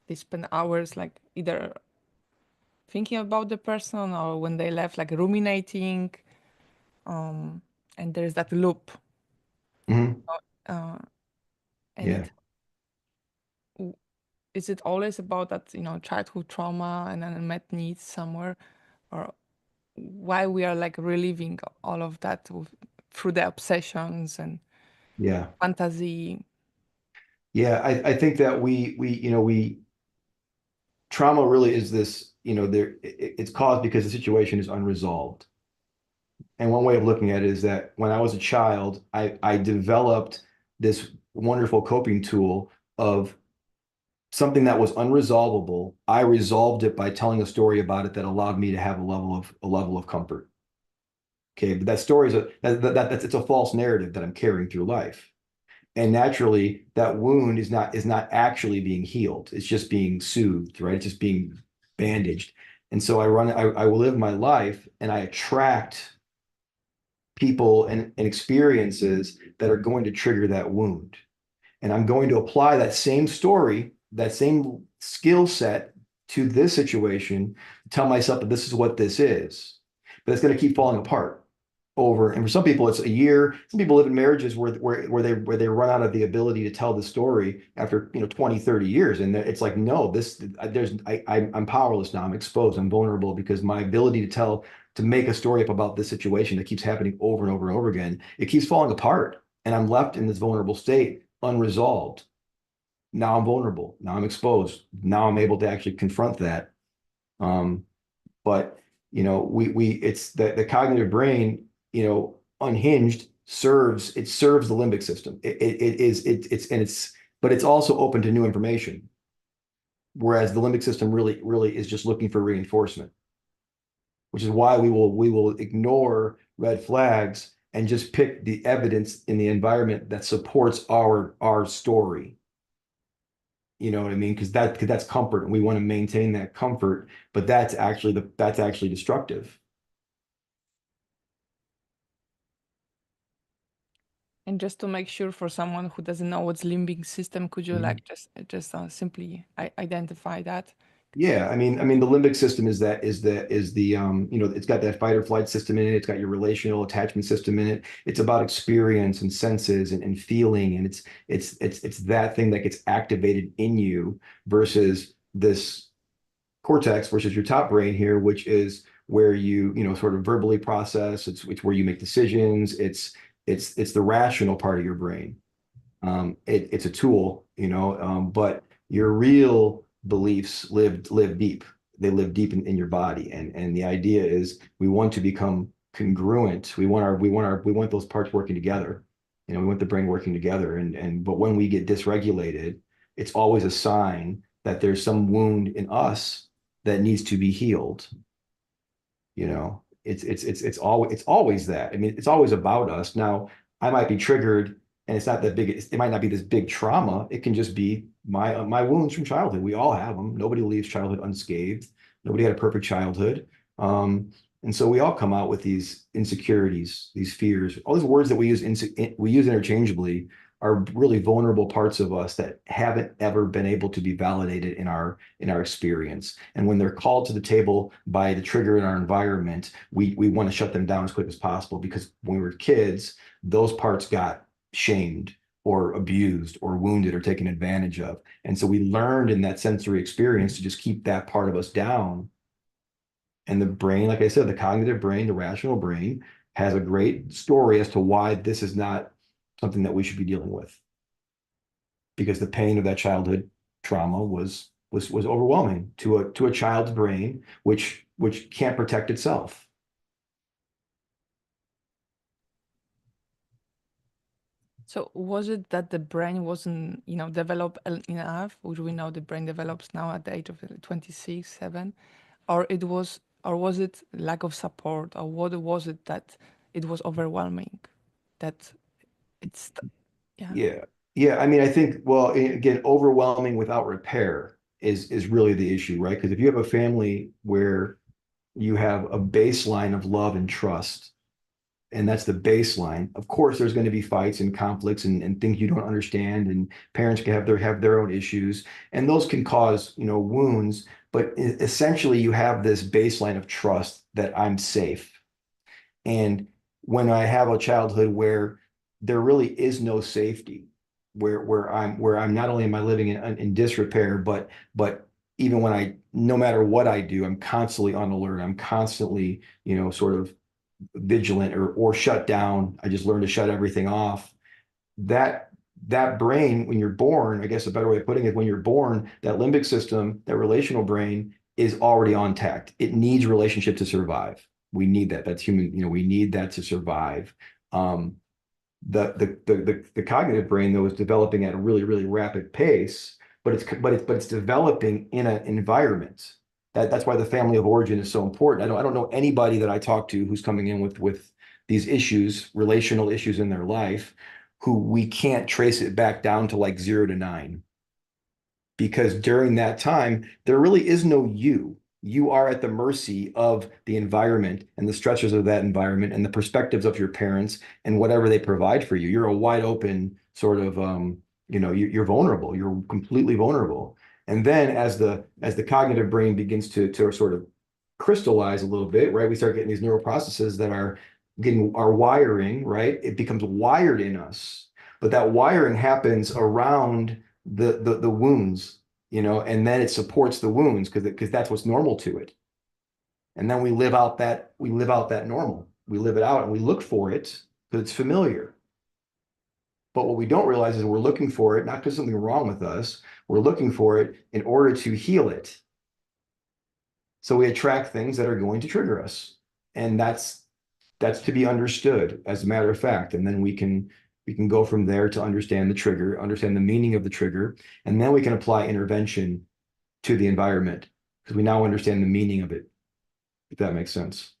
they spend hours like either thinking about the person or when they left, like ruminating. Um, and there's that loop. Mhm. Uh, and Yeah. it is it always about that, you know, childhood trauma and unmet needs somewhere, or why we are like reliving all of that through the obsessions and Yeah. fantasy. Yeah. I think that we trauma really is this, it's caused because the situation is unresolved. And one way of looking at it is that when I was a child, I developed this wonderful coping tool of something that was unresolvable. I resolved it by telling a story about it that allowed me to have a level of comfort. Okay, but that story is that's it's a false narrative that I'm carrying through life. And naturally, that wound is not actually being healed. It's just being soothed, right? It's just being bandaged. And so I will live my life and I attract people and experiences that are going to trigger that wound. And I'm going to apply that same story, that same skill set to this situation, tell myself that this is what this is. But it's going to keep falling apart over. And for some people, it's a year. Some people live in marriages where they run out of the ability to tell the story after 20, 30 years. And it's like, no, I'm powerless now. I'm exposed. I'm vulnerable because my ability to make a story up about this situation that keeps happening over and over and over again, it keeps falling apart. And I'm left in this vulnerable state, unresolved. Now I'm vulnerable. Now I'm exposed. Now I'm able to actually confront that. Um, but it's the cognitive brain, unhinged serves the limbic system. It is it's but it's also open to new information. Whereas the limbic system really is just looking for reinforcement, which is why we will ignore red flags and just pick the evidence in the environment that supports our story. You know what I mean? Because that's comfort, and we want to maintain that comfort, but that's actually destructive. And just to make sure for someone who doesn't know what's limbic system, could you Mhm. like just simply identify that? Yeah, I mean, the limbic system it's got that fight or flight system in it. It's got your relational attachment system in it. It's about experience and senses and feeling, and it's that thing that gets activated in you versus this cortex versus your top brain here, which is where sort of verbally process. It's where you make decisions. It's the rational part of your brain. It's a tool, but your real beliefs live deep. They live deep in your body, and the idea is we want to become congruent. We want those parts working together. We want the brain working together, but when we get dysregulated, it's always a sign that there's some wound in us that needs to be healed. It's always that. I mean, it's always about us. Now, I might be triggered, and it's not that big. It might not be this big trauma. It can just be my wounds from childhood. We all have them. Nobody leaves childhood unscathed. Nobody had a perfect childhood. And so we all come out with these insecurities, these fears, all these words that we use interchangeably are really vulnerable parts of us that haven't ever been able to be validated in our experience. And when they're called to the table by the trigger in our environment, we want to shut them down as quick as possible because when we were kids, those parts got shamed or abused or wounded or taken advantage of. And so we learned in that sensory experience to just keep that part of us down. And the brain, like I said, the cognitive brain, the rational brain, has a great story as to why this is not something that we should be dealing with because the pain of that childhood trauma was overwhelming to a child's brain, which can't protect itself. So was it that the brain wasn't, you know, developed enough, which we know the brain develops now at the age of 26, 7, or it was, or was it lack of support, or what was it that it was overwhelming, that it's, yeah. Yeah. Yeah. I mean, I think, well, again, overwhelming without repair is really the issue, right? Because if you have a family where you have a baseline of love and trust, and that's the baseline. Of course, there's going to be fights and conflicts and things you don't understand, and parents can have their own issues, and those can cause, wounds. But essentially, you have this baseline of trust that I'm safe. And when I have a childhood where there really is no safety, where I'm not only am I living in disrepair, but even when no matter what I do, I'm constantly on alert. I'm constantly, sort of vigilant or shut down. I just learned to shut everything off. That that brain, when you're born, I guess a better way of putting it, when you're born, that limbic system, that relational brain is already on tact. It needs relationship to survive. We need that. That's human, we need that to survive. Um, the cognitive brain though is developing at a really really rapid pace, but it's developing in an environment that's why the family of origin is so important. I don't know anybody that I talk to who's coming in with these issues, relational issues in their life, who we can't trace it back down to like 0 to 9, because during that time, there really is no you. You are at the mercy of the environment and the stressors of that environment and the perspectives of your parents and whatever they provide for you. You're a wide open sort of, you're vulnerable. You're completely vulnerable. And then as the cognitive brain begins to sort of crystallize a little bit, right? We start getting these neural processes that are getting our wiring, right? It becomes wired in us, but that wiring happens around the wounds, and then it supports the wounds because that's what's normal to it. And then we live out that normal. We live it out and we look for it because it's familiar. But what we don't realize is we're looking for it not because something wrong with us. We're looking for it in order to heal it. So we attract things that are going to trigger us. And that's to be understood as a matter of fact. And then we can go from there to understand the trigger, understand the meaning of the trigger, and then we can apply intervention to the environment because we now understand the meaning of it, if that makes sense.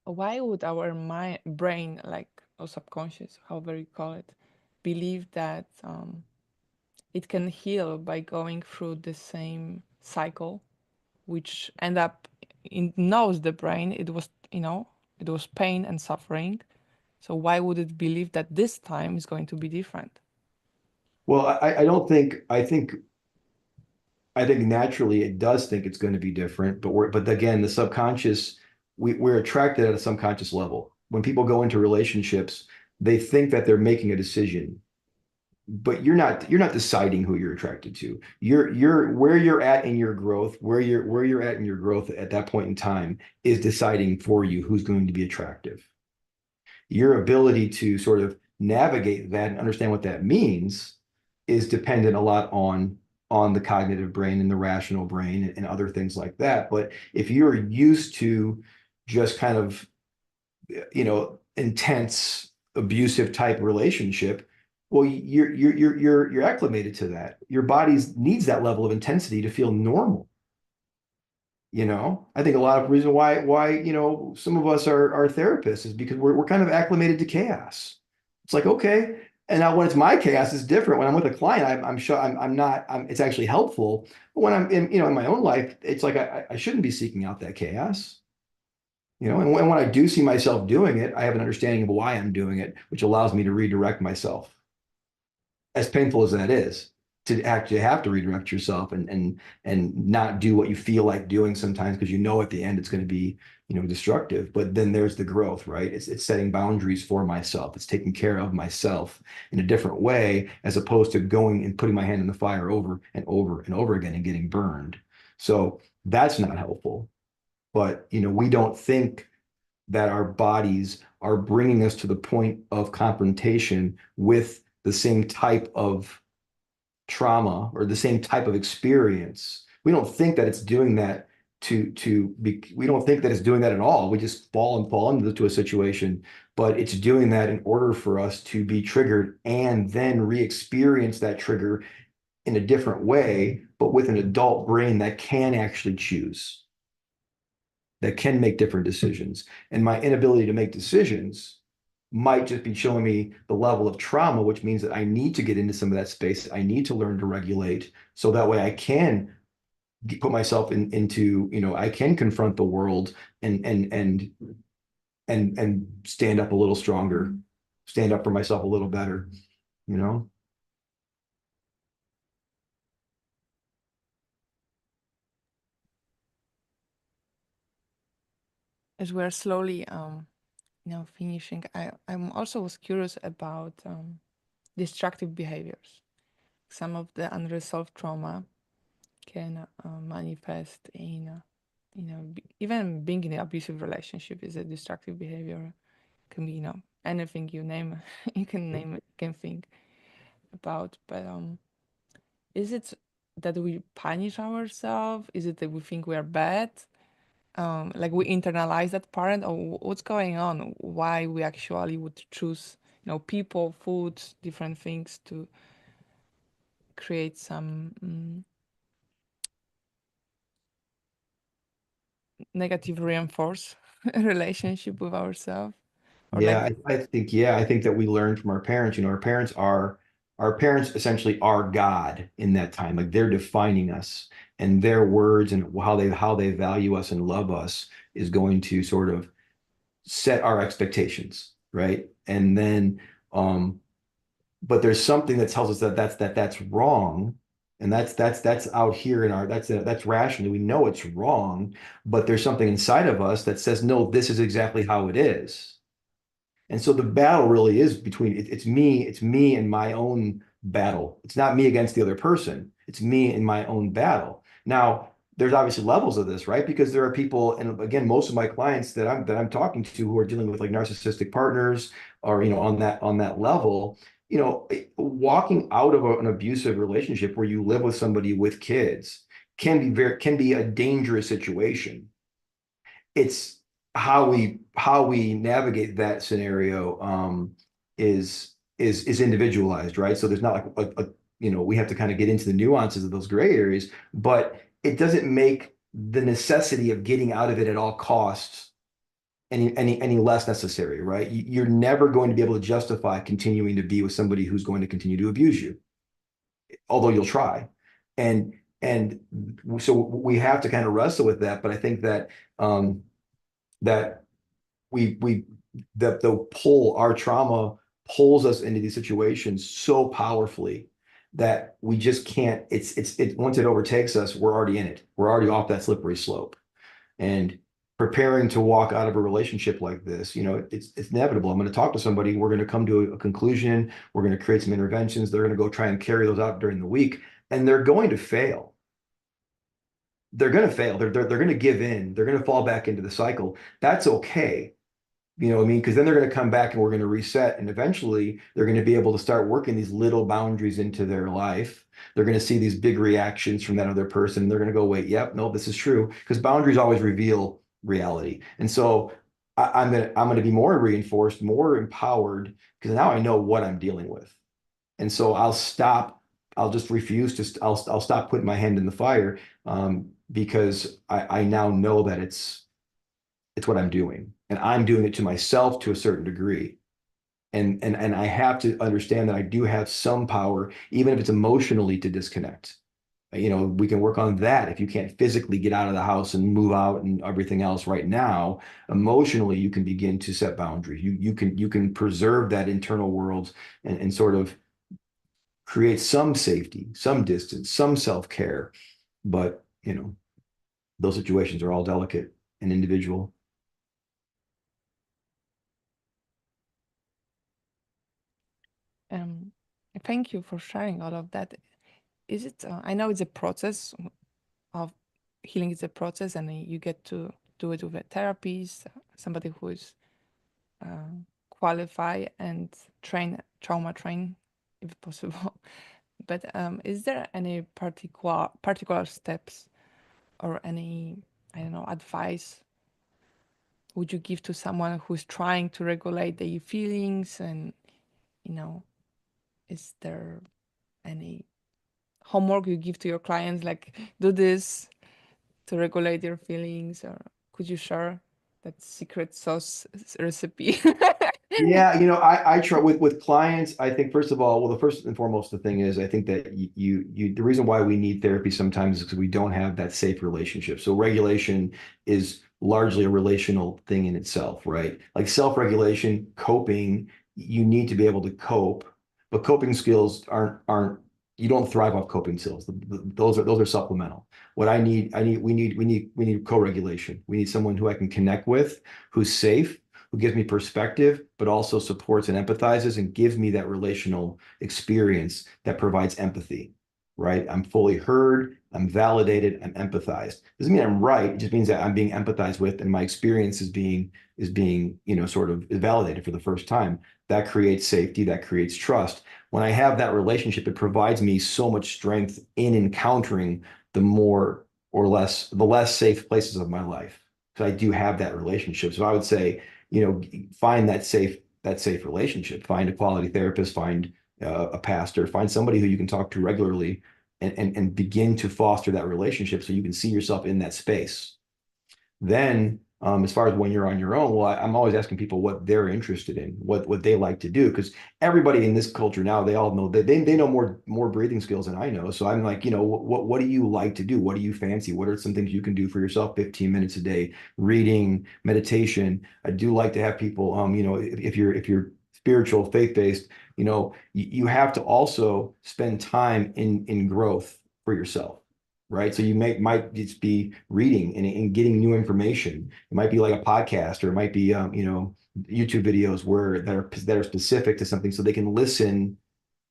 Why would our mind, brain, like, or subconscious, however you call it, believe that it can heal by going through the same cycle, which end up in knows the brain it was, it was pain and suffering. So why would it believe that this time is going to be different? Well, I don't think I think naturally it does think it's going to be different, but again, the subconscious, we're attracted at a subconscious level. When people go into relationships, they think that they're making a decision, but you're not deciding who you're attracted to. You're where you're at in your growth, where you're at in your growth at that point in time is deciding for you who's going to be attractive. Your ability to sort of navigate that and understand what that means is dependent a lot on the cognitive brain and the rational brain and other things like that. But if you're used to just kind of, intense abusive type relationship, well, you're acclimated to that. Your body needs that level of intensity to feel normal. I think a lot of reason why some of us are therapists is because we're kind of acclimated to chaos. It's like, okay. And now when it's my chaos, it's different. When I'm with a client, I'm sure I'm not, it's actually helpful. But when I'm in my own life, it's like I shouldn't be seeking out that chaos. And when I do see myself doing it, I have an understanding of why I'm doing it, which allows me to redirect myself, as painful as that is, to actually have to redirect yourself and not do what you feel like doing sometimes because at the end it's going to be destructive. But then there's the growth, right? It's setting boundaries for myself. It's taking care of myself in a different way as opposed to going and putting my hand in the fire over and over and over again and getting burned. So that's not helpful. But we don't think that our bodies are bringing us to the point of confrontation with the same type of trauma or the same type of experience. We don't think that it's doing that we don't think that it's doing that at all. We just fall into a situation, but it's doing that in order for us to be triggered and then re-experience that trigger in a different way, but with an adult brain that can actually choose, that can make different decisions. And my inability to make decisions might just be showing me the level of trauma, which means that I need to get into some of that space. I need to learn to regulate so that way I can put myself into, I can confront the world and stand up a little stronger, stand up for myself a little better, you know? As we're slowly finishing, I'm also was curious about destructive behaviors. Some of the unresolved trauma can manifest in even being in an abusive relationship is a destructive behavior. Can be anything you name you can name it, you can think about. But is it that we punish ourselves? Is it that we think we are bad? Like we internalize that part, or what's going on? Why we actually would choose, people, foods, different things to create some negative reinforce relationship with ourselves, or like, I think that we learned from our parents. Our parents essentially are God in that time. Like they're defining us, and their words and how they value us and love us is going to sort of set our expectations, right? And then but there's something that tells us that's wrong. And that's out here in our that's rationally we know it's wrong, but there's something inside of us that says no, this is exactly how it is. And so the battle really is between it's me and my own battle. It's not me against the other person. It's me and my own battle. Now, there's obviously levels of this, right? Because there are people, and again, most of my clients that I'm talking to who are dealing with like narcissistic partners or on that level, walking out of an abusive relationship where you live with somebody with kids can be a dangerous situation. It's how we navigate that scenario is individualized, right? So there's not like we have to kind of get into the nuances of those gray areas, but it doesn't make the necessity of getting out of it at all costs any less necessary, right? You're never going to be able to justify continuing to be with somebody who's going to continue to abuse you, although you'll try. And so we have to kind of wrestle with that. But I think that we that the pull our trauma pulls us into these situations so powerfully that we just can't it once it overtakes us, we're already in it, we're already off that slippery slope. And preparing to walk out of a relationship like this, it's inevitable. I'm going to talk to somebody, we're going to come to a conclusion, we're going to create some interventions, they're going to go try and carry those out during the week, and they're going to fail. They're going to give in, they're going to fall back into the cycle. That's okay. You know what I mean? Because then they're going to come back and we're going to reset. And eventually they're going to be able to start working these little boundaries into their life. They're going to see these big reactions from that other person. They're going to go, wait, yep, no, this is true. Because boundaries always reveal reality. And so I'm going to be more reinforced, more empowered, because now I know what I'm dealing with. And so I'll just refuse I'll stop putting my hand in the fire because I now know that it's what I'm doing. And I'm doing it to myself to a certain degree. And I have to understand that I do have some power, even if it's emotionally to disconnect. We can work on that. If you can't physically get out of the house and move out and everything else right now, emotionally you can begin to set boundaries. You can preserve that internal world and sort of create some safety, some distance, some self-care. But those situations are all delicate and individual. um, thank you for sharing all of that. Is it? I know it's a process of healing. Is a process, and you get to do it with a therapist, somebody who is qualified and trauma trained, if possible. But is there any particular steps or any, I don't know, advice would you give to someone who's trying to regulate their feelings? And is there any homework you give to your clients, like do this to regulate your feelings, or could you share that secret sauce recipe? Yeah, I try with clients. I think first of all, well, the first and foremost, the thing is, I think that the reason why we need therapy sometimes is because we don't have that safe relationship. So regulation is largely a relational thing in itself, right? Like self-regulation, coping, you need to be able to cope, but coping skills aren't you don't thrive off coping skills. Those are supplemental. What we need co-regulation. We need someone who I can connect with, who's safe, who gives me perspective, but also supports and empathizes and gives me that relational experience that provides empathy, right? I'm fully heard, I'm validated, I'm empathized. Doesn't mean I'm right. It just means that I'm being empathized with and my experience is being, sort of validated for the first time. That creates safety, that creates trust. When I have that relationship, it provides me so much strength in encountering the less safe places of my life. So I do have that relationship. So I would say, find that safe relationship. Find a quality therapist, find a pastor, find somebody who you can talk to regularly, and begin to foster that relationship so you can see yourself in that space. Then, as far as when you're on your own, well, I'm always asking people what they're interested in, what they like to do, because everybody in this culture now, they all know that they know more breathing skills than I know. So I'm like, what do you like to do? What do you fancy? What are some things you can do for yourself? 15 minutes a day, reading, meditation. I do like to have people, if you're spiritual, faith-based, you have to also spend time in growth for yourself, right? So you might just be reading and getting new information. It might be like a podcast, or it might be YouTube videos that are specific to something, so they can listen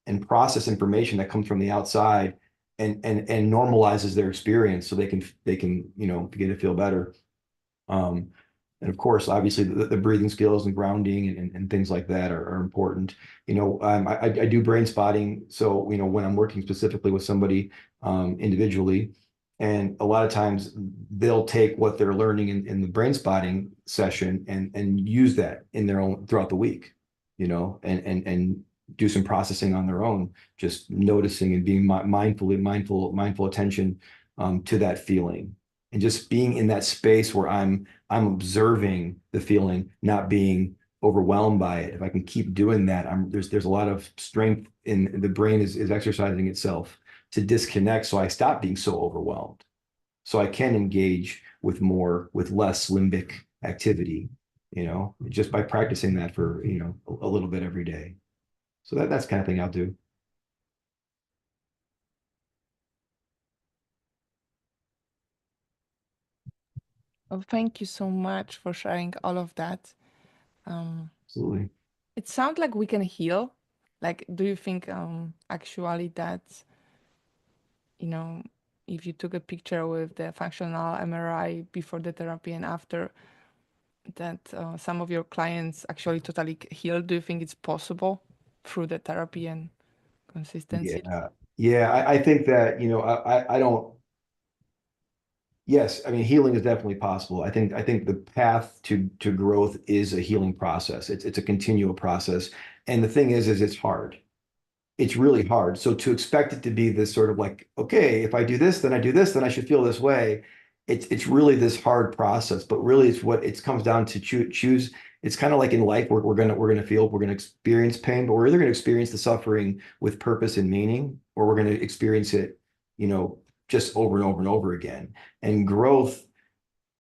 and process information that comes from the outside, and normalizes their experience, so they can begin to feel better. Um, and of course, obviously, the breathing skills and grounding and things like that are important. I do brain spotting. So, when I'm working specifically with somebody individually, and a lot of times they'll take what they're learning in the brain spotting session and use that in their own throughout the week, and do some processing on their own, just noticing and being mindful attention to that feeling, and just being in that space where I'm observing the feeling, not being overwhelmed by it. If I can keep doing that, there's a lot of strength in the brain is exercising itself to disconnect, so I stop being so overwhelmed. So I can engage with less limbic activity, just by practicing that for, a little bit every day. So that's the kind of thing I'll do. Well, thank you so much for sharing all of that. Um, Absolutely. it sounds like we can heal. Like, do you think actually that, you know, if you took a picture with the functional MRI before the therapy and after, that some of your clients actually totally healed? Do you think it's possible through the therapy and consistency? Yeah. Yeah. I think that, I don't. Yes, I mean, healing is definitely possible. I think the path to growth is a healing process. It's a continual process. And the thing is it's hard. It's really hard. So to expect it to be this sort of like, okay, if I do this, then I do this, then I should feel this way. It's really this hard process, but really it's what it comes down to choose. It's kind of like in life, we're gonna experience pain, but we're either gonna experience the suffering with purpose and meaning, or we're gonna experience it, you know, just over and over and over again. And growth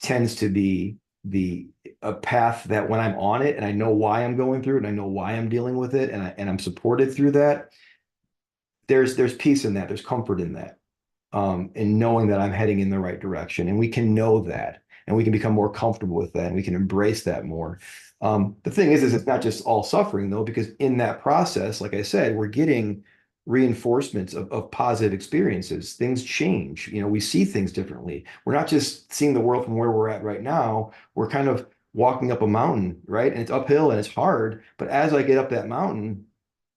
tends to be the a path that when I'm on it and I know why I'm going through it and I know why I'm dealing with it, and I'm supported through that, there's peace in that, there's comfort in that, in knowing that I'm heading in the right direction, and we can know that, and we can become more comfortable with that, and we can embrace that more. The thing is it's not just all suffering though, because in that process, like I said, we're getting reinforcements of positive experiences. Things change. We see things differently. We're not just seeing the world from where we're at right now. We're kind of walking up a mountain, right? And it's uphill and it's hard. But as I get up that mountain,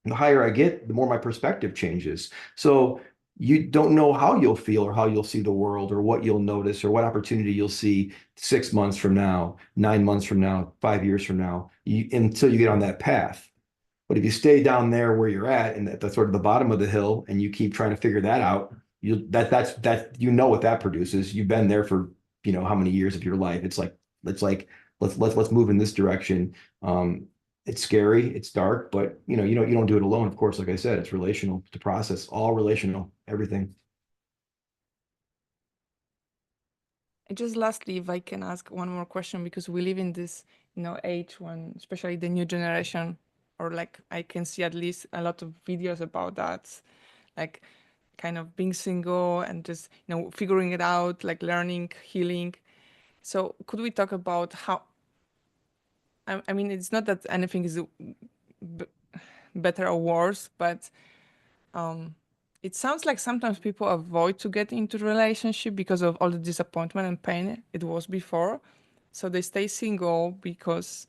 the higher I get, the more my perspective changes. So you don't know how you'll feel or how you'll see the world or what you'll notice or what opportunity you'll see 6 months from now, 9 months from now, 5 years from now, until you get on that path. But if you stay down there where you're at and at the sort of the bottom of the hill and you keep trying to figure that out, that's you know what that produces. You've been there for how many years of your life. It's like let's move in this direction. It's scary, it's dark, but you don't do it alone, of course. Like I said, it's relational to process, all relational, everything. Just lastly, if I can ask one more question, because we live in this, age when, especially the new generation, or like I can see at least a lot of videos about that, like kind of being single and just, figuring it out, like learning, healing. So could we talk about how, I mean, it's not that anything is b better or worse, but um, it sounds like sometimes people avoid to get into relationship because of all the disappointment and pain it was before. So they stay single because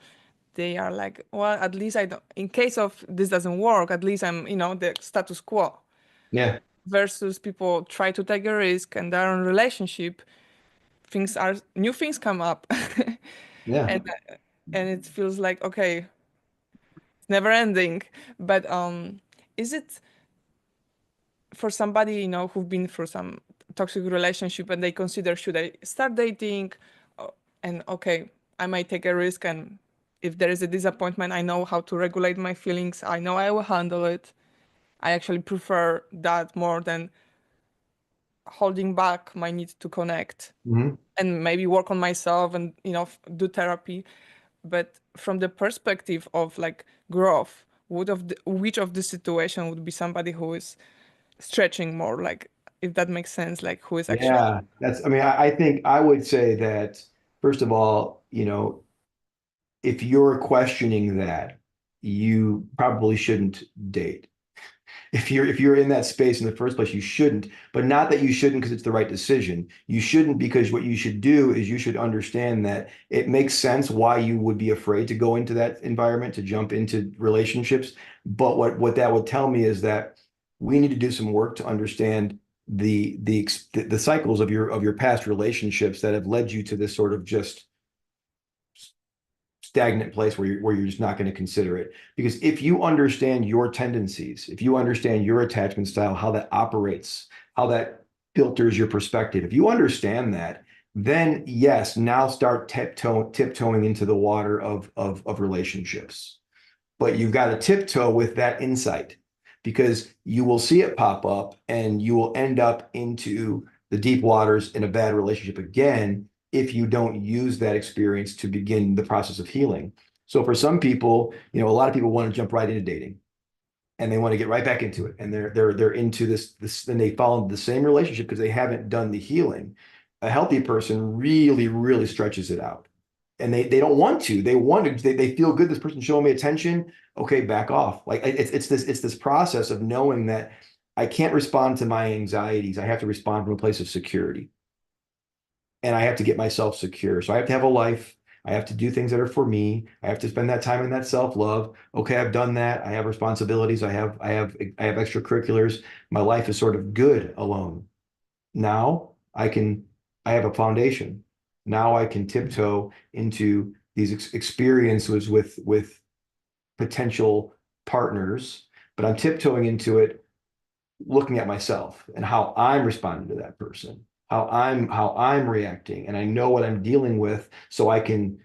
they are like, well, at least I don't, in case of this doesn't work, at least I'm, the status quo. Yeah, Versus people try to take a risk and they're in relationship, new things come up. yeah, and and it feels like, okay, it's never ending. But is it for somebody, who've been through some toxic relationship and they consider, should I start dating? Uh, and okay, I might take a risk, and if there is a disappointment, I know how to regulate my feelings. I know I will handle it. I actually prefer that more than holding back my need to connect hmm and maybe work on myself and, do therapy. But from the perspective of like growth, which of the situation would be somebody who is stretching more, like, if that makes sense, like who is actually. yeah. I mean, I think I would say that first of all, if you're questioning that, you probably shouldn't date. If you're in that space in the first place, you shouldn't. But not that you shouldn't because it's the right decision. You shouldn't because what you should do is you should understand that it makes sense why you would be afraid to go into that environment, to jump into relationships. But what that would tell me is that we need to do some work to understand the cycles of your past relationships that have led you to this sort of just stagnant place where you're just not going to consider it. Because if you understand your tendencies, if you understand your attachment style, how that operates, how that filters your perspective, if you understand that, then yes, now start tiptoeing into the water of relationships. But you've got to tiptoe with that insight because you will see it pop up and you will end up into the deep waters in a bad relationship again if you don't use that experience to begin the process of healing. So for some people, a lot of people want to jump right into dating and they want to get right back into it and they're into this and they fall into the same relationship because they haven't done the healing. A healthy person really really stretches it out and they don't want to. They feel good. This person showing me attention. Okay, back off. Like it's this process of knowing that I can't respond to my anxieties. I have to respond from a place of security, and I have to get myself secure. So I have to have a life. I have to do things that are for me. I have to spend that time in that self-love. Okay, I've done that. I have responsibilities. I have extracurriculars. My life is sort of good alone. Now I have a foundation. Now I can tiptoe into these experiences with potential partners, but I'm tiptoeing into it looking at myself and how I'm responding to that person, how I'm reacting, and I know what I'm dealing with, so I can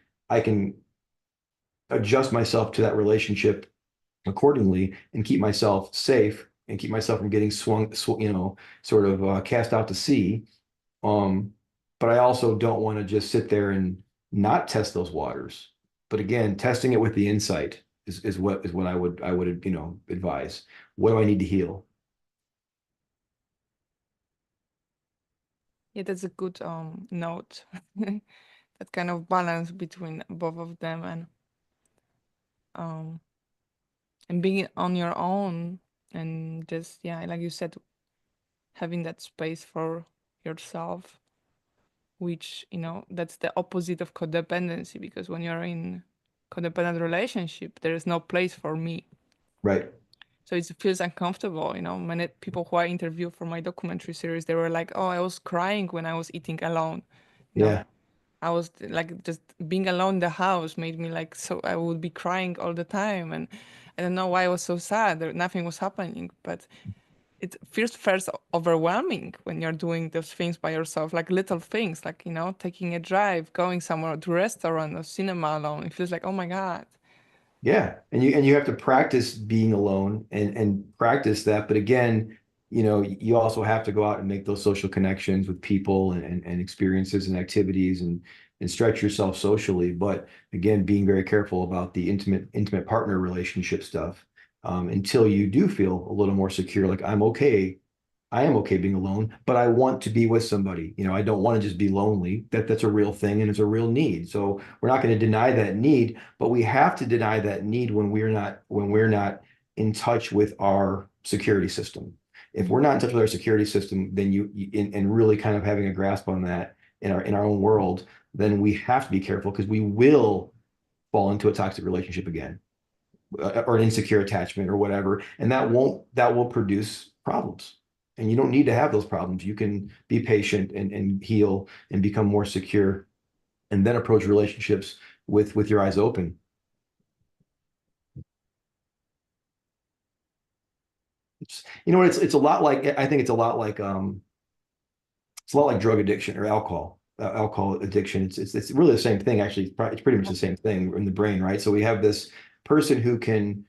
adjust myself to that relationship accordingly and keep myself safe and keep myself from getting sort of cast out to sea. Um, but I also don't want to just sit there and not test those waters. But again, testing it with the insight is what I would advise. What do I need to heal? Yeah, that's a good note. That kind of balance between both of them, um and being on your own, and just, yeah, like you said, having that space for yourself, which, that's the opposite of codependency, because when you're in codependent relationship, there is no place for me. Right. So it feels uncomfortable. Many people who I interviewed for my documentary series, they were like, oh, I was crying when I was eating alone. you know Yeah. I was like, just being alone in the house made me like, so I would be crying all the time. And I don't know why I was so sad. Nothing was happening, but it feels first overwhelming when you're doing those things by yourself, like little things, like, taking a drive, going somewhere to restaurant or cinema alone. It feels like, oh my God. Yeah, and you have to practice being alone and practice that. But again, you also have to go out and make those social connections with people and experiences and activities and stretch yourself socially. But again, being very careful about the intimate partner relationship stuff until you do feel a little more secure. Like I am okay being alone, but I want to be with somebody. I don't want to just be lonely. That's a real thing and it's a real need. So we're not going to deny that need, but we have to deny that need when we're not in touch with our security system. If we're not in touch with our security system, then and really kind of having a grasp on that in our own world, then we have to be careful because we will fall into a toxic relationship again, or an insecure attachment or whatever, and that will produce problems. And you don't need to have those problems. You can be patient and heal and become more secure, and then approach relationships with your eyes open. It's a lot like, I think it's a lot like drug addiction or alcohol addiction. It's really the same thing, actually. It's pretty much the same thing in the brain, right? So we have this person who can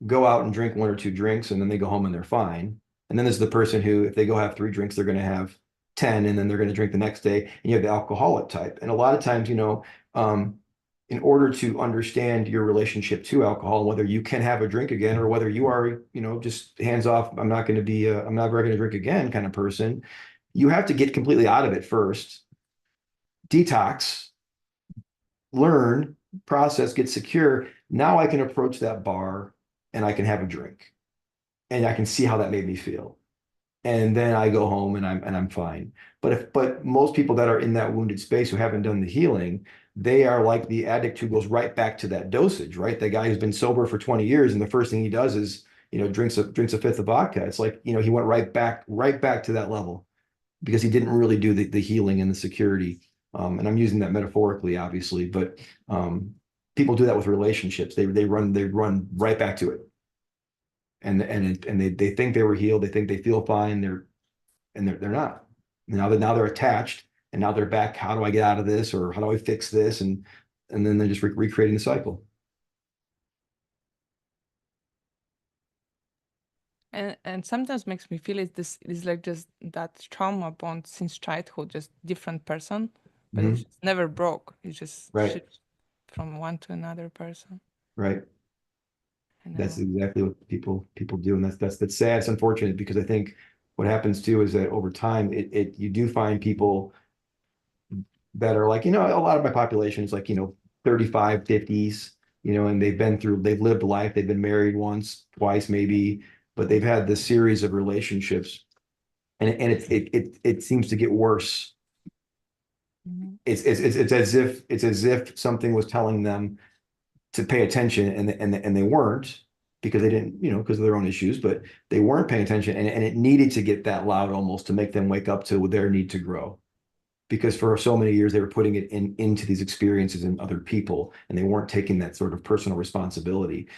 go out and drink one or two drinks and then they go home and they're fine. And then there's the person who, if they go have three drinks, they're going to have 10 and then they're going to drink the next day. And you have the alcoholic type. And a lot of times, in order to understand your relationship to alcohol, whether you can have a drink again or whether you are, just hands off, I'm not going to drink again kind of person, you have to get completely out of it first, detox, learn, process, get secure. Now I can approach that bar and I can have a drink and I can see how that made me feel. And then I go home and I'm fine. But most people that are in that wounded space who haven't done the healing, they are like the addict who goes right back to that dosage, right? The guy who's been sober for 20 years and the first thing he does is, drinks a fifth of vodka. It's like, he went right back to that level because he didn't really do the healing and the security. And I'm using that metaphorically, obviously, but people do that with relationships. They run right back to it, and they think they were healed. They think they feel fine. They're not. Now they're attached, and now they're back. How do I get out of this, or how do I fix this? And then they're just recreating the cycle. And sometimes makes me feel it's like just that trauma bond since childhood, just different person, but Hmm. it's just never broke. It just Right, shifts from one to another person. right. I That's know. exactly what people do, and that's sad. It's unfortunate because I think what happens too is that over time, you do find people that are like, a lot of my population is like, 35, 50s, and they've lived life, they've been married once, twice, maybe, but they've had this series of relationships, and it seems to get worse. Mhm. It's as if something was telling them to pay attention, and they weren't, because they didn't, because of their own issues, but they weren't paying attention, and it needed to get that loud almost to make them wake up to their need to grow, because for so many years they were putting it into these experiences in other people, and they weren't taking that sort of personal responsibility.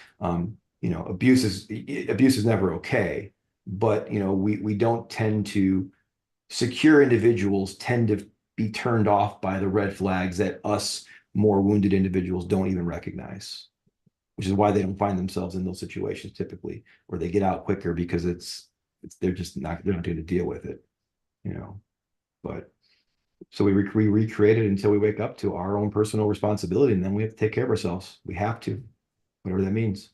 Abuse is never okay, but we don't tend to, secure individuals tend to be turned off by the red flags that us more wounded individuals don't even recognize, which is why they don't find themselves in those situations typically, or they get out quicker because they're not going to deal with it, you know. But so we recreate it until we wake up to our own personal responsibility, and then we have to take care of ourselves. We have to, whatever that means.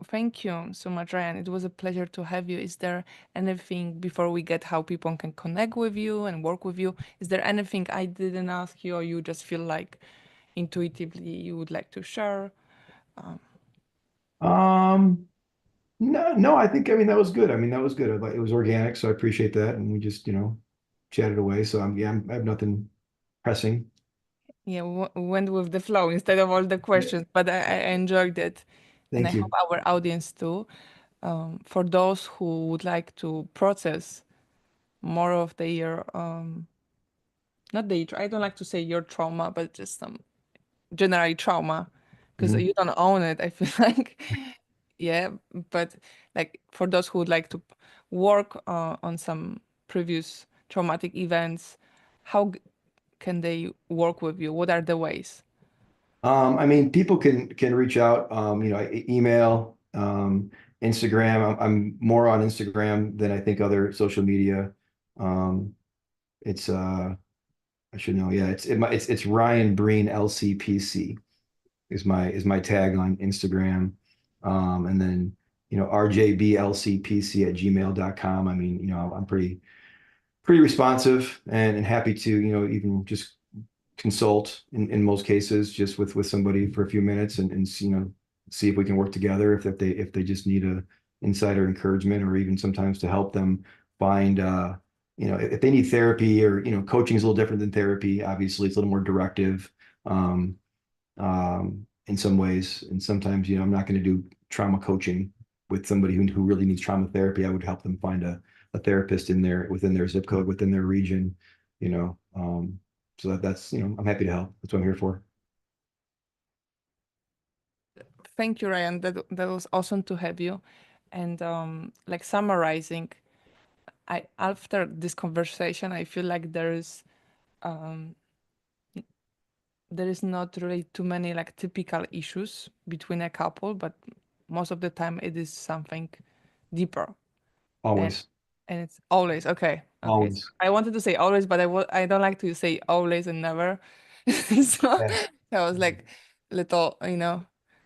Thank you so much, Ryan. It was a pleasure to have you. Is there anything before we get how people can connect with you and work with you? Is there anything I didn't ask you or you just feel like intuitively you would like to share? Um, no, no, I mean, that was good. I mean, that was good. It was organic, so I appreciate that. And we just, chatted away. So I have nothing pressing. Yeah, went with the flow instead of all the Yeah. questions, but I enjoyed it. And I Thank hope you. our audience too. For those who would like to process more of their, not their, I don't like to say your trauma, but just some generally trauma, because Mhm. you don't own it. I feel like, yeah, but like for those who would like to work on some previous traumatic events, how can they work with you? What are the ways? I mean, people can reach out, email, Instagram. I'm more on Instagram than I think other social media. Um, it's I should know. Yeah, it's Ryan Breen LCPC is my tag on Instagram. And then RJBLCPC at gmail.com. I mean, I'm pretty responsive and happy to, even just consult in most cases just with somebody for a few minutes and see if we can work together if they just need a insider encouragement or even sometimes to help them find if they need therapy or coaching is a little different than therapy. Obviously it's a little more directive um, in some ways, and sometimes I'm not going to do trauma coaching with somebody who really needs trauma therapy. I would help them find a therapist within their zip code, within their region, you know. So that's I'm happy to help. That's what I'm here for. Thank you, Ryan. That was awesome to have you. And like summarizing, I after this conversation, I feel like um, there is not really too many like typical issues between a couple, but most of the time it is something deeper. And Always, it's always okay. Okay. So always. I wanted to say always, but I don't like to say always and never. So Yeah, I was like little, yeah,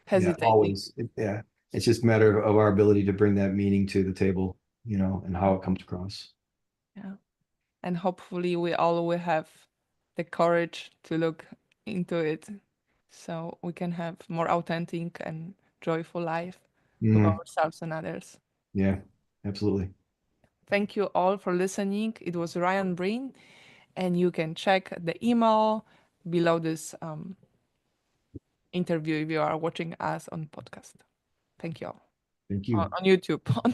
hesitating. always. Yeah, it's just a matter of our ability to bring that meaning to the table, and how it comes across. Yeah. And hopefully we all will have the courage to look into it so we can have more authentic and joyful life with Mm, ourselves and others. yeah, absolutely. Thank you all for listening. It was Ryan Breen, and you can check the email below this interview if you are watching us on podcast. Thank you all Thank you. on YouTube. On